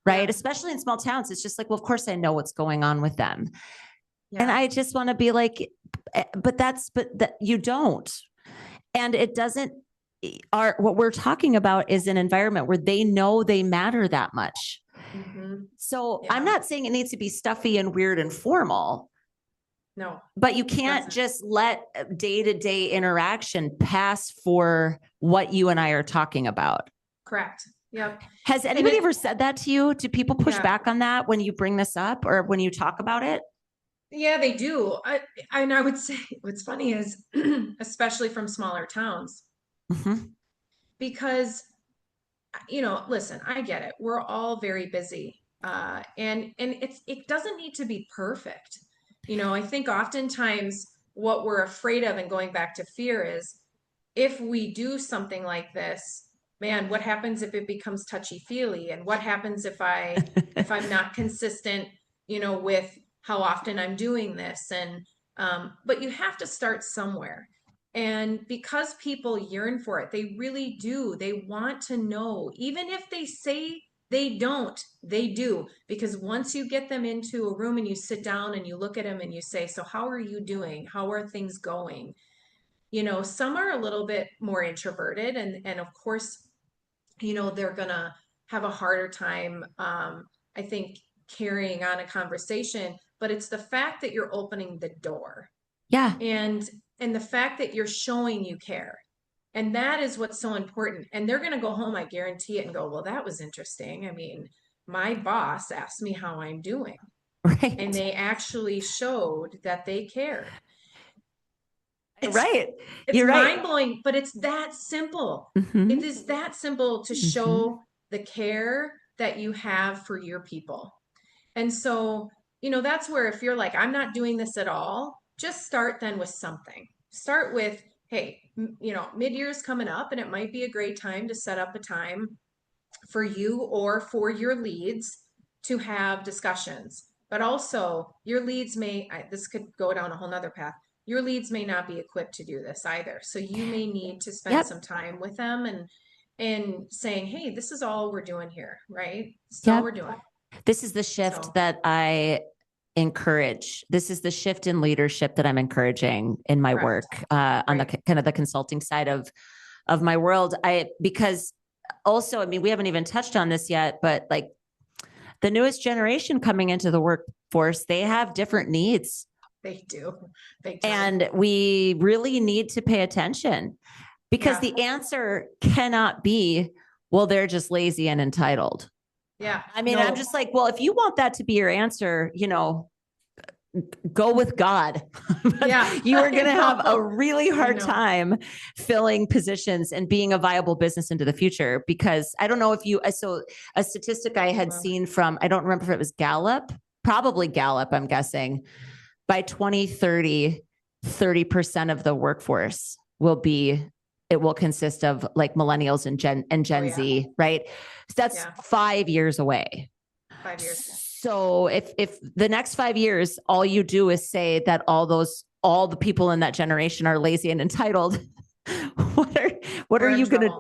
right? Especially in small towns. It's just like, well, of course I know what's going on with them. And I just want to be like, but you don't. And it doesn't, what we're talking about is an environment where they know they matter that much. Mm-hmm. So I'm not saying it needs to be stuffy and weird and formal. No, but you can't just let day-to-day interaction pass for what you and I are talking about. Correct. Yep. Has anybody ever said that to you? Do people push back on that when you bring this up or when you talk about it? Yeah, they do. I would say what's funny is, especially from smaller towns, because, you know, listen, I get it. We're all very busy, and it doesn't need to be perfect. You know, I think oftentimes what we're afraid of, and going back to fear, is if we do something like this, man, what happens if it becomes touchy-feely? And what happens if I'm not consistent, you know, with how often I'm doing this? And but you have to start somewhere. And because people yearn for it, they really do. They want to know, even if they say they don't, they do. Because once you get them into a room and you sit down and you look at them and you say, so how are you doing? How are things going? You know, some are a little bit more introverted, and of course, you know, they're gonna have a harder time, I think, carrying on a conversation. But it's the fact that you're opening the door. Yeah. And the fact that you're showing you care. And that is what's so important. And they're going to go home, I guarantee it, and go, well, that was interesting. I mean, my boss asked me how I'm doing. Right. And they actually showed that they cared. It's You're mind-blowing, but it's that simple. It is that simple to show the care that you have for your people. And so, you know, that's where if you're like, I'm not doing this at all, just start then with something. Start with, hey, you know, mid-year's coming up, and it might be a great time to set up a time for you or for your leads to have discussions. But also your leads this could go down a whole nother path. Your leads may not be equipped to do this either. So you may need to spend some time with them and saying, hey, this is all we're doing here, right? This is all we're doing. This is the shift that I encourage. This is the shift in leadership that I'm encouraging in my work on the kind of the consulting side of my world. Because also, I mean, we haven't even touched on this yet, but like the newest generation coming into the workforce, they have different needs. They do. And we really need to pay attention because the answer cannot be, well, they're just lazy and entitled. Yeah. I mean, I'm just like, well, if you want that to be your answer, you know, go with God. You are going to have a really hard time filling positions and being a viable business into the future. Because I don't know if so a statistic I had seen from, I don't remember if it was Gallup, probably Gallup, I'm guessing, by 2030, 30% of the workforce will consist of like millennials and Gen Z, right? So that's 5 years away. 5 years. So if the next 5 years, all you do is say that all the people in that generation are lazy and entitled, what are you going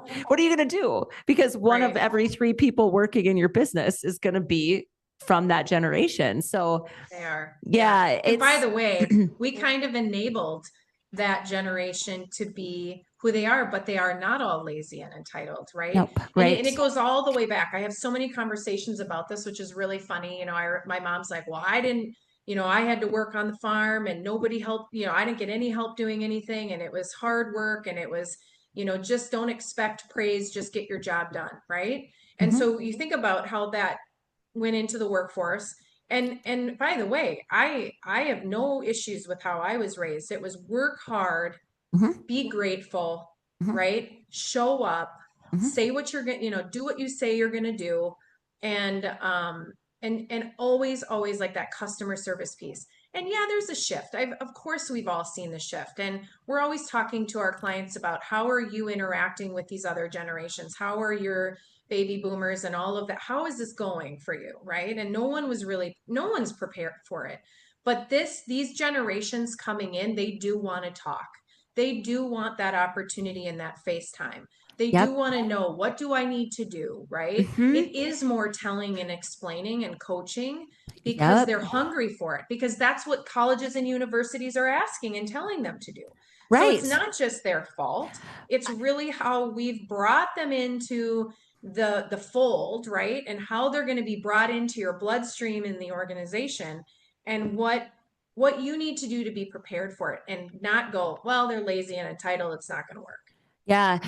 to do? Because one of every 3 people working in your business is going to be from that generation. So They are. yeah, And by the way, we kind of enabled that generation to be who they are, but they are not all lazy and entitled, right? nope, right. And it goes all the way back. I have so many conversations about this, which is really funny. You know, my mom's like, well, I didn't, you know, I had to work on the farm and nobody helped, you know, I didn't get any help doing anything. And it was hard work. And it was, you know, just don't expect praise, just get your job done, right? And Mhm. so you think about how that went into the workforce. And by the way, I have no issues with how I was raised. It was work hard, Mhm. be grateful, Mhm. right? Show up, Mhm. say what you're going to, you know, do what you say you're going to do. And always like that customer service piece. And yeah, there's a shift. Of course, we've all seen the shift. And we're always talking to our clients about how are you interacting with these other generations? How are your baby boomers and all of that? How is this going for you? Right. And no one's prepared for it. But these generations coming in, they do want to talk. They do want that opportunity and that FaceTime. They do Yep. want to know, what do I need to do? Right. Mhm. It is more telling and explaining and coaching because Yep. they're hungry for it, because that's what colleges and universities are asking and telling them to do. So it's Right. not just their fault. It's really how we've brought them into the fold, right? And how they're going to be brought into your bloodstream in the organization, and what you need to do to be prepared for it, and not go, well, they're lazy and entitled, it's not going to work. Yeah,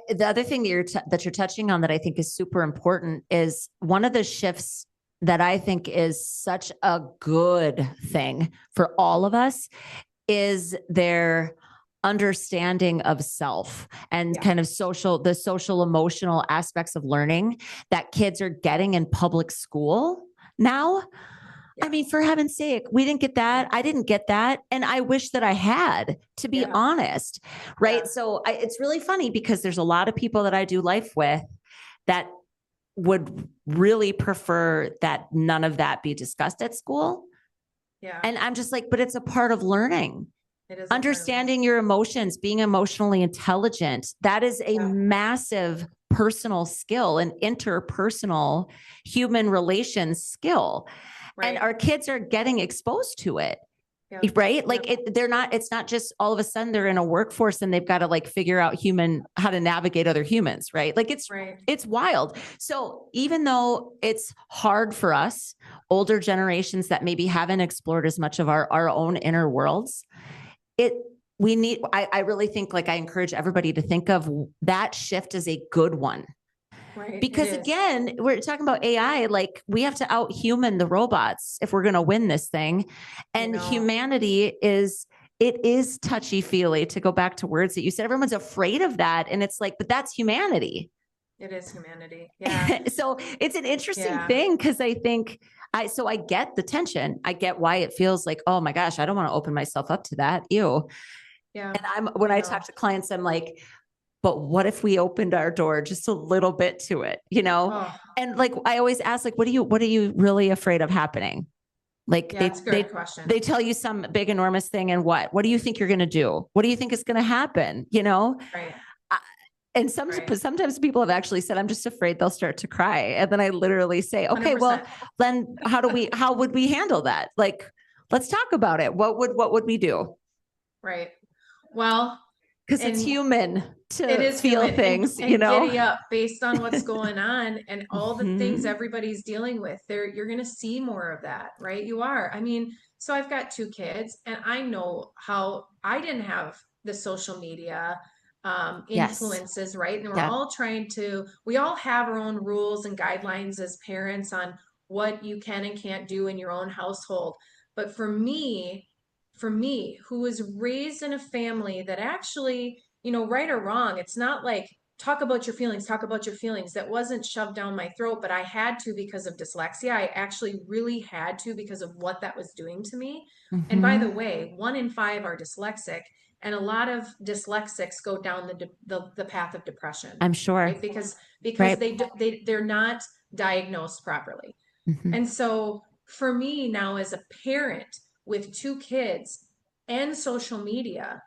the other thing that you're touching on that I think is super important is one of the shifts that I think is such a good thing for all of us is their understanding of self and Yeah. kind of the social emotional aspects of learning that kids are getting in public school now. I mean, for heaven's sake, we didn't get that. I didn't get that. And I wish that I had, to be honest. Right. Yeah. So it's really funny because there's a lot of people that I do life with that would really prefer that none of that be discussed at school. Yeah. And I'm just like, but it's a part of learning. It is Understanding your emotions, being emotionally intelligent. That is a massive personal skill, an interpersonal human relations skill. Right. And our kids are getting exposed to it. Yeah. Right. Like it's not just all of a sudden they're in a workforce and they've got to like figure out how to navigate other humans. Right. Like it's wild. So even though it's hard for us, older generations that maybe haven't explored as much of our own inner worlds, I really think, like, I encourage everybody to think of that shift as a good one. Right. Because again, we're talking about AI, like we have to out-human the robots if we're going to win this thing. And humanity is touchy-feely, to go back to words that you said. Everyone's afraid of that. And it's like, but that's humanity. It is humanity. Yeah. So it's an interesting thing, because I think I get the tension. I get why it feels like, oh my gosh, I don't want to open myself up to that. Ew. Yeah. And when I talk to clients, I'm like, but what if we opened our door just a little bit to it, you know? Oh. And like, I always ask, like, what are you really afraid of happening? Like that's a good question. They tell you some big, enormous thing, and what do you think you're going to do? What do you think is going to happen? You know? Right. And sometimes people have actually said, I'm just afraid they'll start to cry. And then I literally say, okay, 100%. well, then how would we handle that? Like, let's talk about it. What would we do? Right. Well, because it's human to feel human. things, and you know, giddy up based on what's going on and all the things everybody's dealing with. You're going to see more of that, right? You are. I mean, so I've got 2 kids, and I know how I didn't have the social media influences, right? And we all have our own rules and guidelines as parents on what you can and can't do in your own household. But for me, who was raised in a family that actually, you know, right or wrong, it's not like talk about your feelings. That wasn't shoved down my throat, but I had to because of dyslexia. I actually really had to because of what that was doing to me. And by the way, 1 in 5 are dyslexic. And a lot of dyslexics go down the path of depression. I'm sure. Right? Because Right. they're not diagnosed properly. Mhm. And so for me now, as a parent with 2 kids and social media,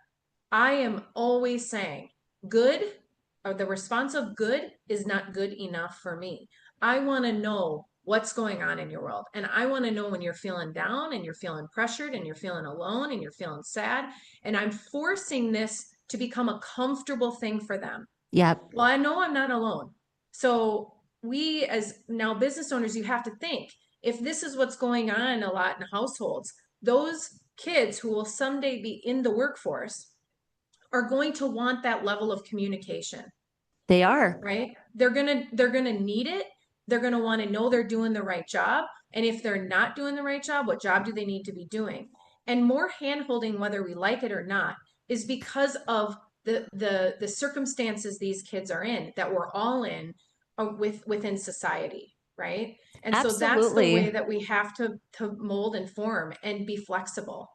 I am always saying the response of good is not good enough for me. I want to know what's going on in your world. And I want to know when you're feeling down and you're feeling pressured and you're feeling alone and you're feeling sad. And I'm forcing this to become a comfortable thing for them. Yep. Well, I know I'm not alone. So we, as now business owners, you have to think, if this is what's going on a lot in households, those kids who will someday be in the workforce are going to want that level of communication. They are. Right? They're going to need it. They're going to want to know they're doing the right job. And if they're not doing the right job, what job do they need to be doing? And more hand-holding, whether we like it or not, is because of the circumstances these kids are in, that we're all in within society, right? And so that's the way that we have to mold and form and be flexible.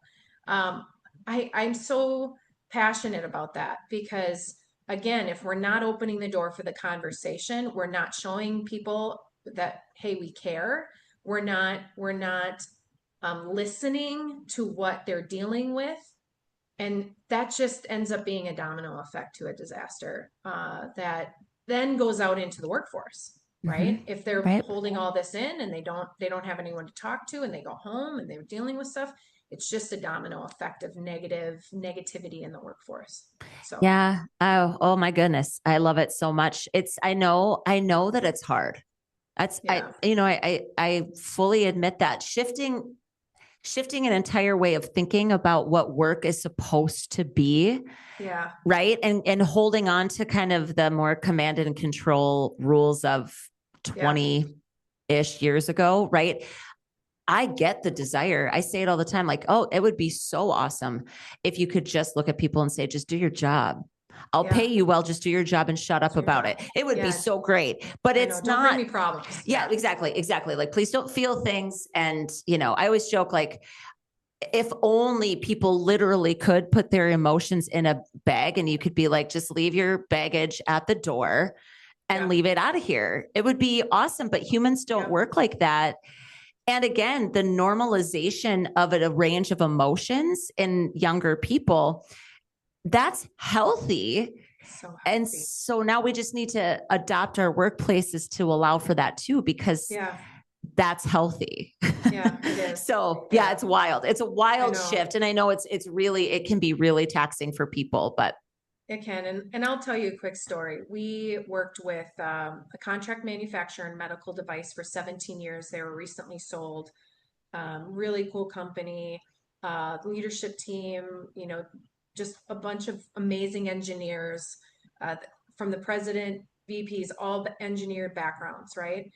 I'm so passionate about that, because again, if we're not opening the door for the conversation, we're not showing people that, hey, we care. We're not listening to what they're dealing with. And that just ends up being a domino effect to a disaster that then goes out into the workforce, right? If they're holding all this in and they don't have anyone to talk to, and they go home and they're dealing with stuff, it's just a domino effect of negativity in the workforce. So yeah. Oh my goodness. I love it so much. I know that it's hard. I fully admit that shifting an entire way of thinking about what work is supposed to be. Yeah. Right. And holding on to kind of the more command and control rules of 20-ish years ago. Right. I get the desire. I say it all the time, like, oh, it would be so awesome if you could just look at people and say, just do your job. I'll pay you well, just do your job and shut up about it. It would be so great, but it's not. Don't bring me problems. Yeah, exactly. Like, please don't feel things. And, I always joke, like, if only people literally could put their emotions in a bag, and you could be like, just leave your baggage at the door and leave it out of here. It would be awesome, but humans don't work like that. And again, the normalization of a range of emotions in younger people, that's healthy. And so now we just need to adopt our workplaces to allow for that too, because that's healthy. Yeah, it is. So it's wild. It's a wild shift. And I know it can be really taxing for people, but it can. And I'll tell you a quick story. We worked with a contract manufacturer and medical device for 17 years. They were recently sold. Really cool company, leadership team, just a bunch of amazing engineers from the president, VPs, all the engineered backgrounds, right?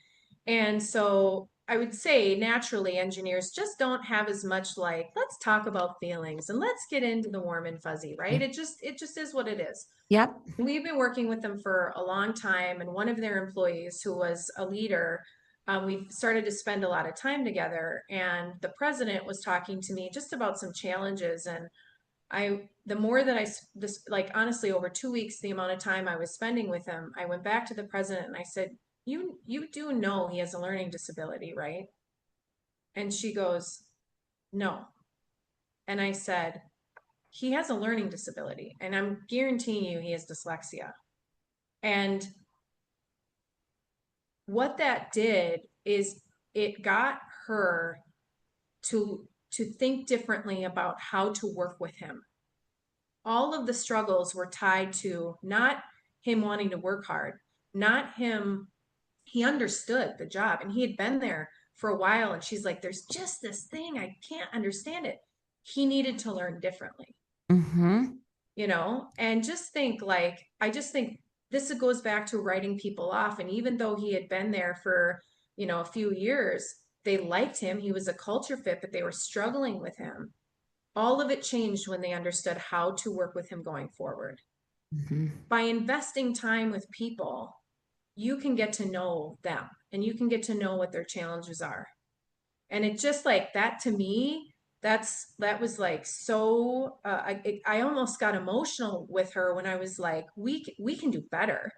And so I would say naturally engineers just don't have as much like, let's talk about feelings and let's get into the warm and fuzzy, right? It just is what it is. Yep. We've been working with them for a long time, and one of their employees who was a leader, we've started to spend a lot of time together, and the president was talking to me just about some challenges. And the more that honestly, over 2 weeks, the amount of time I was spending with him, I went back to the president and I said, you do know he has a learning disability, right? And she goes, no. And I said, he has a learning disability, and I'm guaranteeing you he has dyslexia. And what that did is it got her to think differently about how to work with him. All of the struggles were tied to not him wanting to work hard, not him. He understood the job and he had been there for a while. And she's like, there's just this thing, I can't understand it. He needed to learn differently. And just think I just think this goes back to writing people off. And even though he had been there for, a few years, they liked him. He was a culture fit, but they were struggling with him. All of it changed when they understood how to work with him going forward. By investing time with people, you can get to know them and you can get to know what their challenges are. And it just like that to me, that was like, so I almost got emotional with her when I was like, we can do better.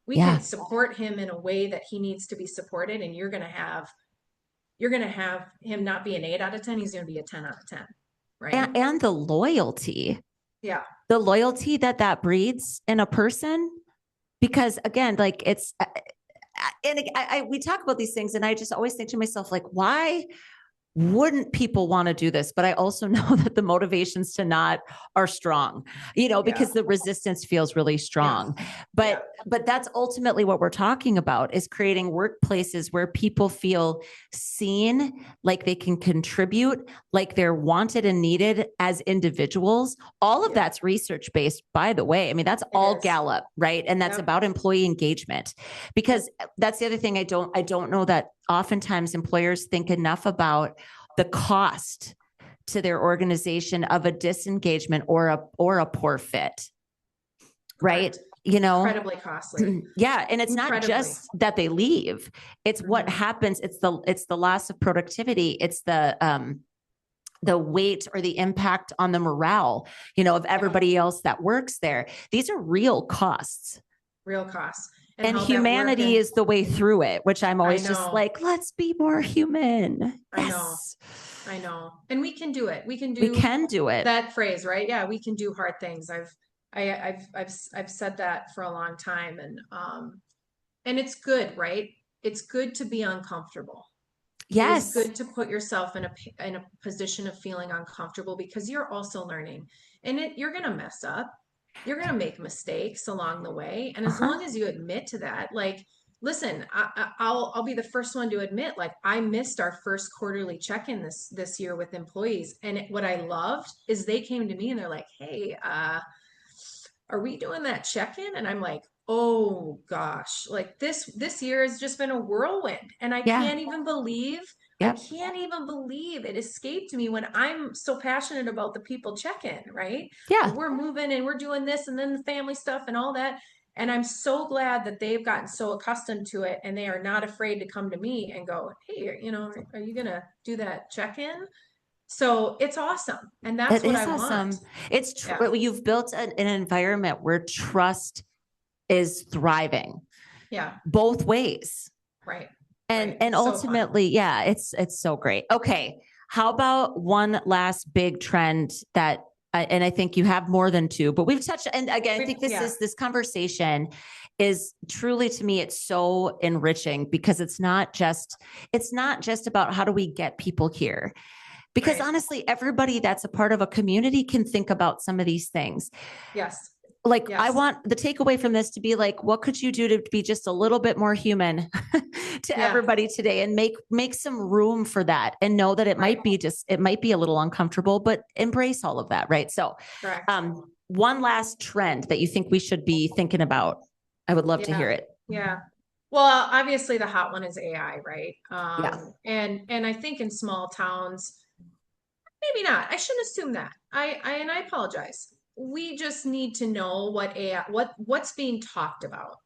We can support him in a way that he needs to be supported. And you're going to have him not be an 8 out of 10. He's going to be a 10 out of 10. Right. And the loyalty. Yeah. The loyalty that breeds in a person, because again, like we talk about these things, and I just always think to myself, like, why wouldn't people want to do this? But I also know that the motivations to not are strong, because the resistance feels really strong. But that's ultimately what we're talking about, is creating workplaces where people feel seen, like they can contribute, like they're wanted and needed as individuals. All of that's research based, by the way. I mean, that's all Gallup, right? And that's about employee engagement, because that's the other thing. I don't know that oftentimes employers think enough about the cost to their organization of a disengagement or a poor fit, right? Correct. Incredibly costly. Yeah. And it's not just that they leave. It's what happens. It's the loss of productivity. It's the weight or the impact on the morale, of everybody else that works there. These are real costs. Real costs. And humanity is the way through it, which I'm always just like, let's be more human. Yes. I know. And we can do it. We can do it. That phrase, right? Yeah. We can do hard things. I've said that for a long time, and it's good, right? It's good to be uncomfortable. Yes. It's good to put yourself in a position of feeling uncomfortable, because you're also learning, and you're going to mess up. You're going to make mistakes along the way. And as long as you admit to that, like, listen, I'll be the first one to admit, like, I missed our first quarterly check-in this year with employees. And what I loved is they came to me and they're like, hey, are we doing that check-in? And I'm like, oh gosh, like this year has just been a whirlwind. And I can't even believe it escaped me when I'm so passionate about the people check-in, right? Yeah. We're moving and we're doing this, and then the family stuff and all that. And I'm so glad that they've gotten so accustomed to it, and they are not afraid to come to me and go, hey, are you going to do that check-in? So it's awesome. And that's what I want. It's true. You've built an environment where trust is thriving. Yeah. Both ways. Right. And ultimately, it's so great. Okay. How about one last big trend that, and I think you have more than two, but we've touched, and again, I think this conversation is truly, to me, it's so enriching, because it's not just about how do we get people here. Because honestly, everybody that's a part of a community can think about some of these things. Yes. Like, I want the takeaway from this to be like, what could you do to be just a little bit more human to everybody today, and make some room for that, and know that it might be a little uncomfortable, but embrace all of that. Right. So, one last trend that you think we should be thinking about. I would love to hear it. Yeah. Well, obviously the hot one is AI, right? And I think in small towns, maybe not. I shouldn't assume that. I apologize. We just need to know what's being talked about,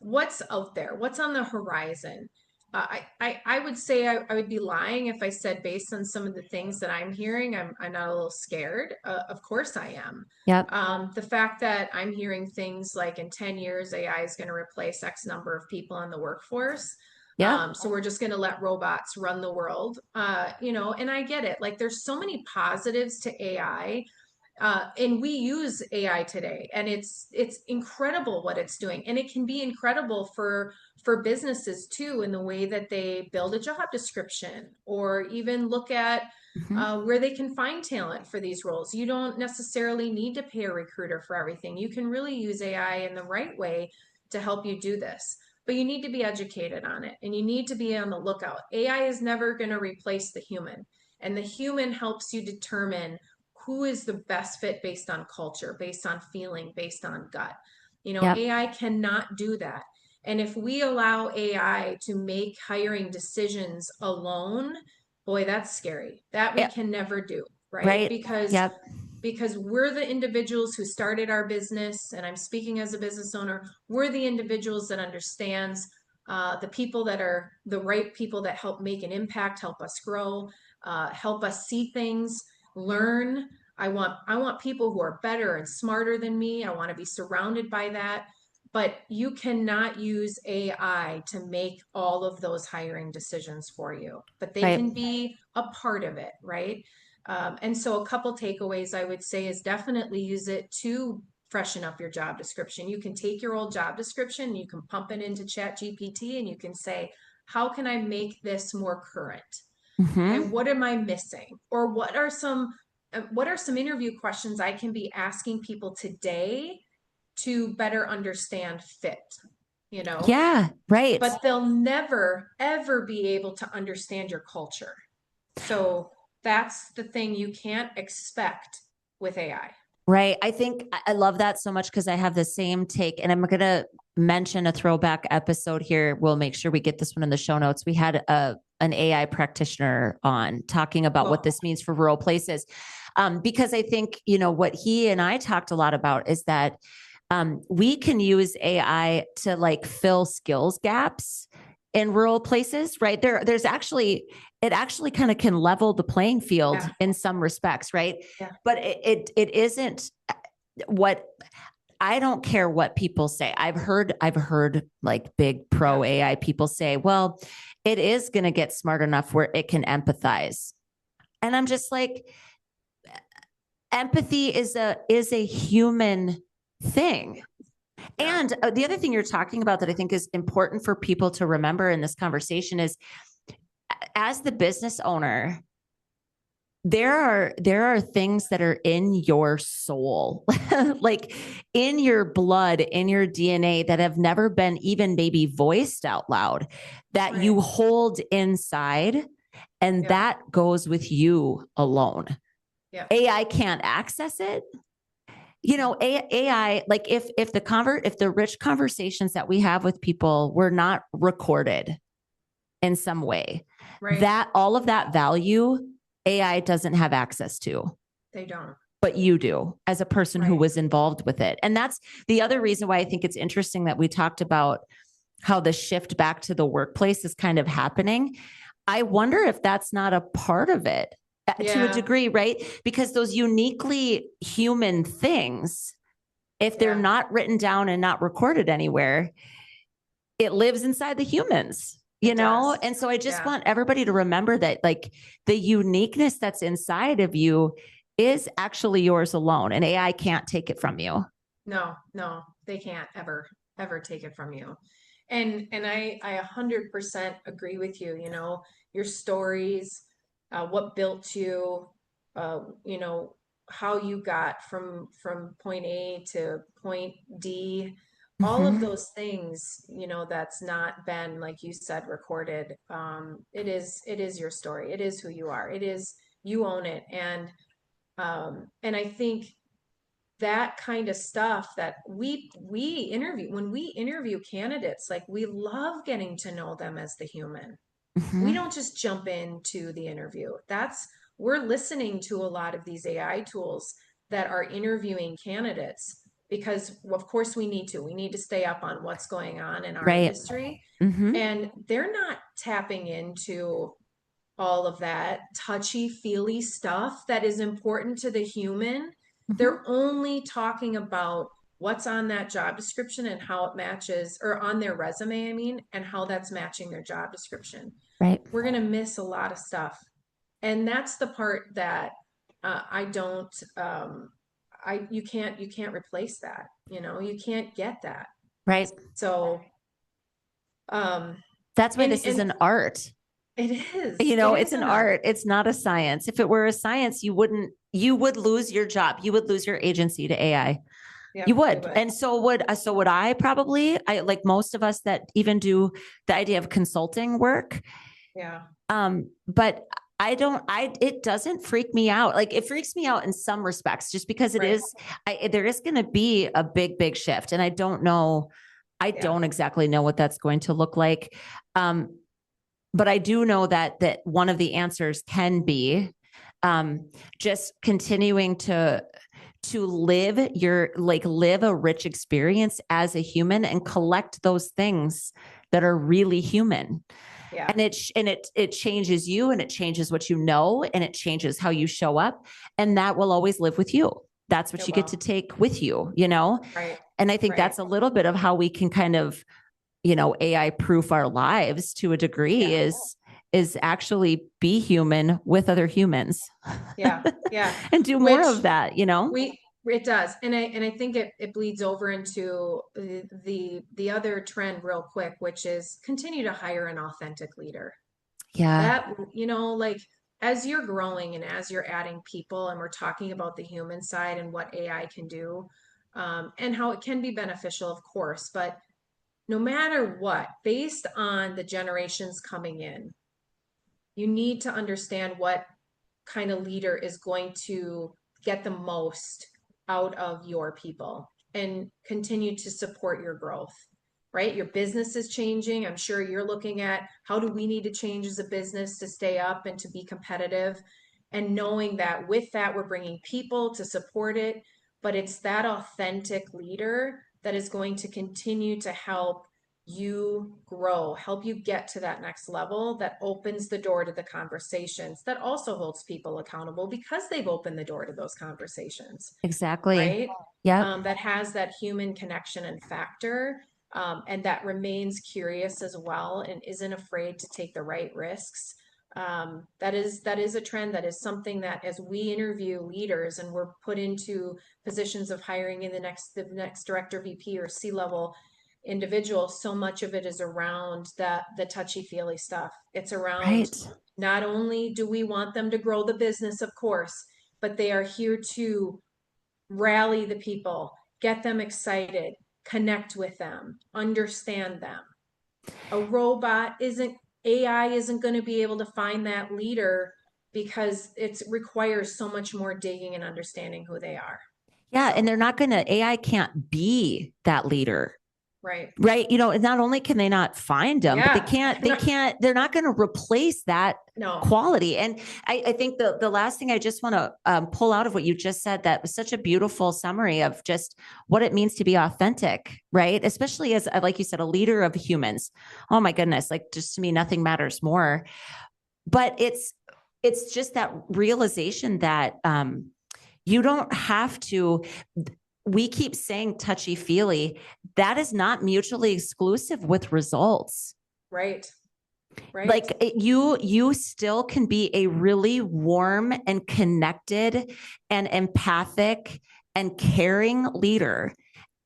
what's out there, what's on the horizon. I would say I would be lying if I said, based on some of the things that I'm hearing, I'm not a little scared. Of course I am. Yep. The fact that I'm hearing things like in 10 years, AI is going to replace X number of people in the workforce. Yeah. So we're just going to let robots run the world, and I get it. Like, there's so many positives to AI. And we use AI today, and it's incredible what it's doing, and it can be incredible for businesses too, in the way that they build a job description, or even look at where they can find talent for these roles. You don't necessarily need to pay a recruiter for everything. You can really use AI in the right way to help you do this, but you need to be educated on it, and you need to be on the lookout. AI is never going to replace the human, and the human helps you determine who is the best fit based on culture, based on feeling, based on gut. AI cannot do that. And if we allow AI to make hiring decisions alone, boy, that's scary. That we can never do, right? Because we're the individuals who started our business, and I'm speaking as a business owner, we're the individuals that understands the people that are the right people that help make an impact, help us grow, help us see things, learn. I want people who are better and smarter than me. I want to be surrounded by that. But you cannot use AI to make all of those hiring decisions for you, but they can be a part of it, right? And so a couple takeaways I would say is definitely use it to freshen up your job description. You can take your old job description, you can pump it into ChatGPT, and you can say, how can I make this more current? And what am I missing? Or what are some interview questions I can be asking people today to better understand fit, you know? Yeah, right. But they'll never, ever be able to understand your culture. So that's the thing you can't expect with AI. Right. I think I love that so much because I have the same take, and I'm going to mention a throwback episode here. We'll make sure we get this one in the show notes. We had an AI practitioner on talking about what this means for rural places. Because I think, what he and I talked a lot about is that we can use AI to like fill skills gaps in rural places, right? It actually kind of can level the playing field in some respects, right? Yeah. But it isn't what, I don't care what people say. I've heard like big pro AI people say, well, it is going to get smart enough where it can empathize. And I'm just like, empathy is a human thing. And the other thing you're talking about that I think is important for people to remember in this conversation is, as the business owner, there are things that are in your soul, like in your blood, in your DNA, that have never been even maybe voiced out loud, that you hold inside, and that goes with you alone. AI can't access it. AI, like if the rich conversations that we have with people were not recorded in some way, that all of that value, AI doesn't have access to. They don't. But you do, as a person who was involved with it. And that's the other reason why I think it's interesting that we talked about how the shift back to the workplace is kind of happening. I wonder if that's not a part of it. To a degree, right? Because those uniquely human things, if they're not written down and not recorded anywhere, it lives inside the humans, you know? And so I just want everybody to remember that, like, the uniqueness that's inside of you is actually yours alone, and AI can't take it from you. No, they can't ever take it from you. And I 100% agree with you, your stories, what built you, how you got from point A to point D, all of those things, that's not been, like you said, recorded. It is your story. It is who you are. It is, you own it. And I think that kind of stuff that we interview, when we interview candidates, like, we love getting to know them as the human. We don't just jump into the interview. We're listening to a lot of these AI tools that are interviewing candidates, because of course we need to stay up on what's going on in our industry. And they're not tapping into all of that touchy-feely stuff that is important to the human. They're only talking about what's on that job description and how it matches, or on their resume, I mean, and how that's matching their job description. Right. We're going to miss a lot of stuff. And that's the part that you can't replace that, you can't get that. Right. So, that's why this is an art. It is. It's an art. It's not a science. If it were a science, you would lose your job. You would lose your agency to AI. Yep, you would. And so would I probably, like most of us that even do the idea of consulting work. Yeah. But it doesn't freak me out. Like, it freaks me out in some respects, just because there is going to be a big, big shift. And I don't exactly know what that's going to look like. But I do know that one of the answers can be just continuing to live a rich experience as a human, and collect those things that are really human. Yeah. And it changes you, and it changes what you know, and it changes how you show up, and that will always live with you. That's what you get to take with you, Right. And I think that's a little bit of how we can kind of, AI proof our lives to a degree, is actually be human with other humans. Yeah. Yeah. And do more of that, It does. And I think it bleeds over into the other trend real quick, which is continue to hire an authentic leader. Yeah. That, like as you're growing and as you're adding people, and we're talking about the human side and what AI can do, and how it can be beneficial, of course, but no matter what, based on the generations coming in, you need to understand what kind of leader is going to get the most out of your people and continue to support your growth, right? Your business is changing. I'm sure you're looking at how do we need to change as a business to stay up and to be competitive, and knowing that with that, we're bringing people to support it, but it's that authentic leader that is going to continue to help you grow, help you get to that next level, that opens the door to the conversations, that also holds people accountable because they've opened the door to those conversations, Exactly. right? Yeah. That has that human connection and factor, and that remains curious as well and isn't afraid to take the right risks. That is a trend. That is something that as we interview leaders and we're put into positions of hiring in the next director, VP, or C-level individual, so much of it is around the touchy-feely stuff. It's around Right. not only do we want them to grow the business, of course, but they are here to rally the people, get them excited, connect with them, understand them. AI isn't going to be able to find that leader because it requires so much more digging and understanding who they are. Yeah. So, And AI can't be that leader. right. Right. Not only can they not find them, but Yeah. they're not going to replace that No. quality. And I think the last thing I just want to pull out of what you just said, that was such a beautiful summary of just what it means to be authentic, right? Especially as, like you said, a leader of humans. Oh my goodness. Like, just to me, nothing matters more. But it's just that realization that, you don't have to, we keep saying touchy feely. That is not mutually exclusive with results. Right. Right. Like you still can be a really warm and connected and empathic and caring leader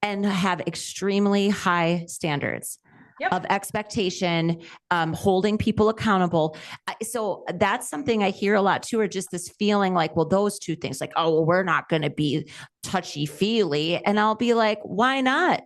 and have extremely high standards. Yep. Of expectation, holding people accountable. So that's something I hear a lot too, or just this feeling like, well, those two things, like, oh, well, we're not going to be touchy feely. And I'll be like, why not?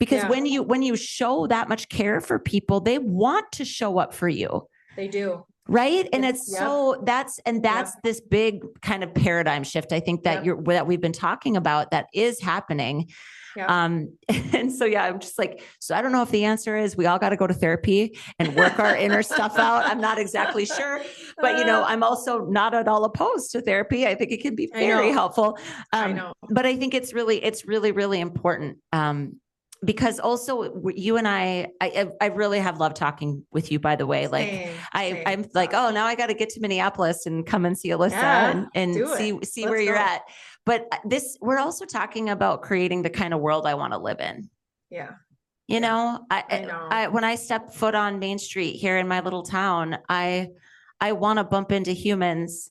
Because when you show that much care for people, they want to show up for you. They do. Right. And it's that's this big kind of paradigm shift, I think, that that we've been talking about, that is happening. And so, I'm just like, so I don't know if the answer is we all got to go to therapy and work our inner stuff out. I'm not exactly sure, but I'm also not at all opposed to therapy. I think it can be very helpful. But I think it's really, really important. Because also you and I really have loved talking with you, by the way. Like I'm like, oh, now I got to get to Minneapolis and come and see Alissa and see where you're at. But we're also talking about creating the kind of world I want to live in. Yeah. I when I step foot on Main Street here in my little town, I want to bump into humans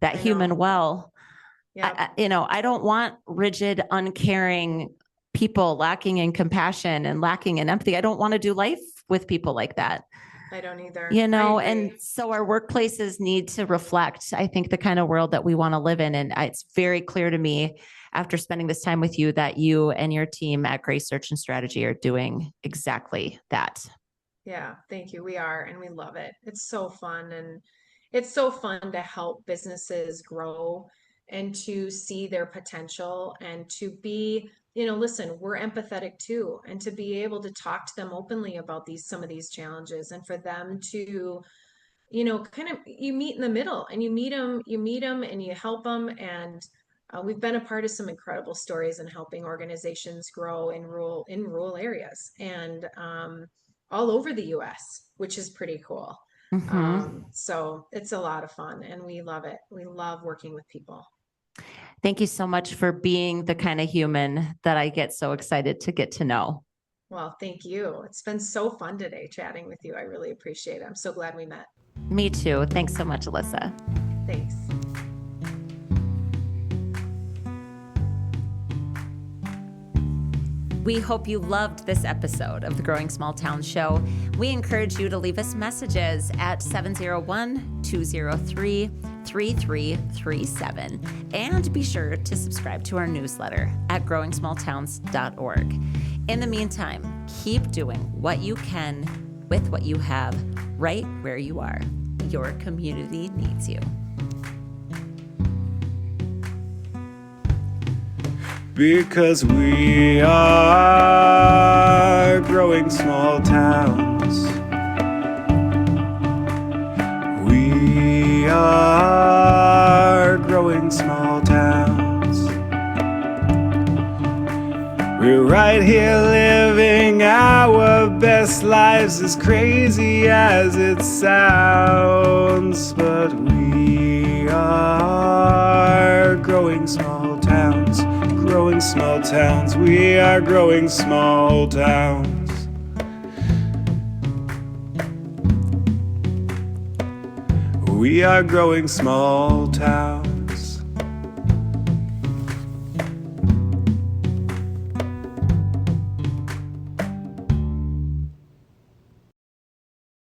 that human well. Yeah. I don't want rigid, uncaring people lacking in compassion and lacking in empathy. I don't want to do life with people like that. I don't either. And so our workplaces need to reflect, I think, the kind of world that we want to live in. And it's very clear to me after spending this time with you that you and your team at Grace Search and Strategy are doing exactly that. Yeah, thank you. We are, and we love it. It's so fun. And it's so fun to help businesses grow and to see their potential and to be, listen, we're empathetic too, and to be able to talk to them openly about some of these challenges, and for them to, kind of, you meet in the middle, and you meet them and you help them. And we've been a part of some incredible stories in helping organizations grow in rural areas and all over the US, which is pretty cool. Mm-hmm. So it's a lot of fun, and we love it. We love working with people. Thank you so much for being the kind of human that I get so excited to get to know. Well, thank you. It's been so fun today chatting with you. I really appreciate it. I'm so glad we met. Me too. Thanks so much, Alissa. Thanks. We hope you loved this episode of the Growing Small Towns Show. We encourage you to leave us messages at 701-203-3337. And be sure to subscribe to our newsletter at growingsmalltowns.org. In the meantime, keep doing what you can with what you have right where you are. Your community needs you. Because we are growing small towns. We are growing small towns. We're right here living our best lives, as crazy as it sounds. But we are growing small towns. Growing small towns, we are growing small towns. We are growing small towns.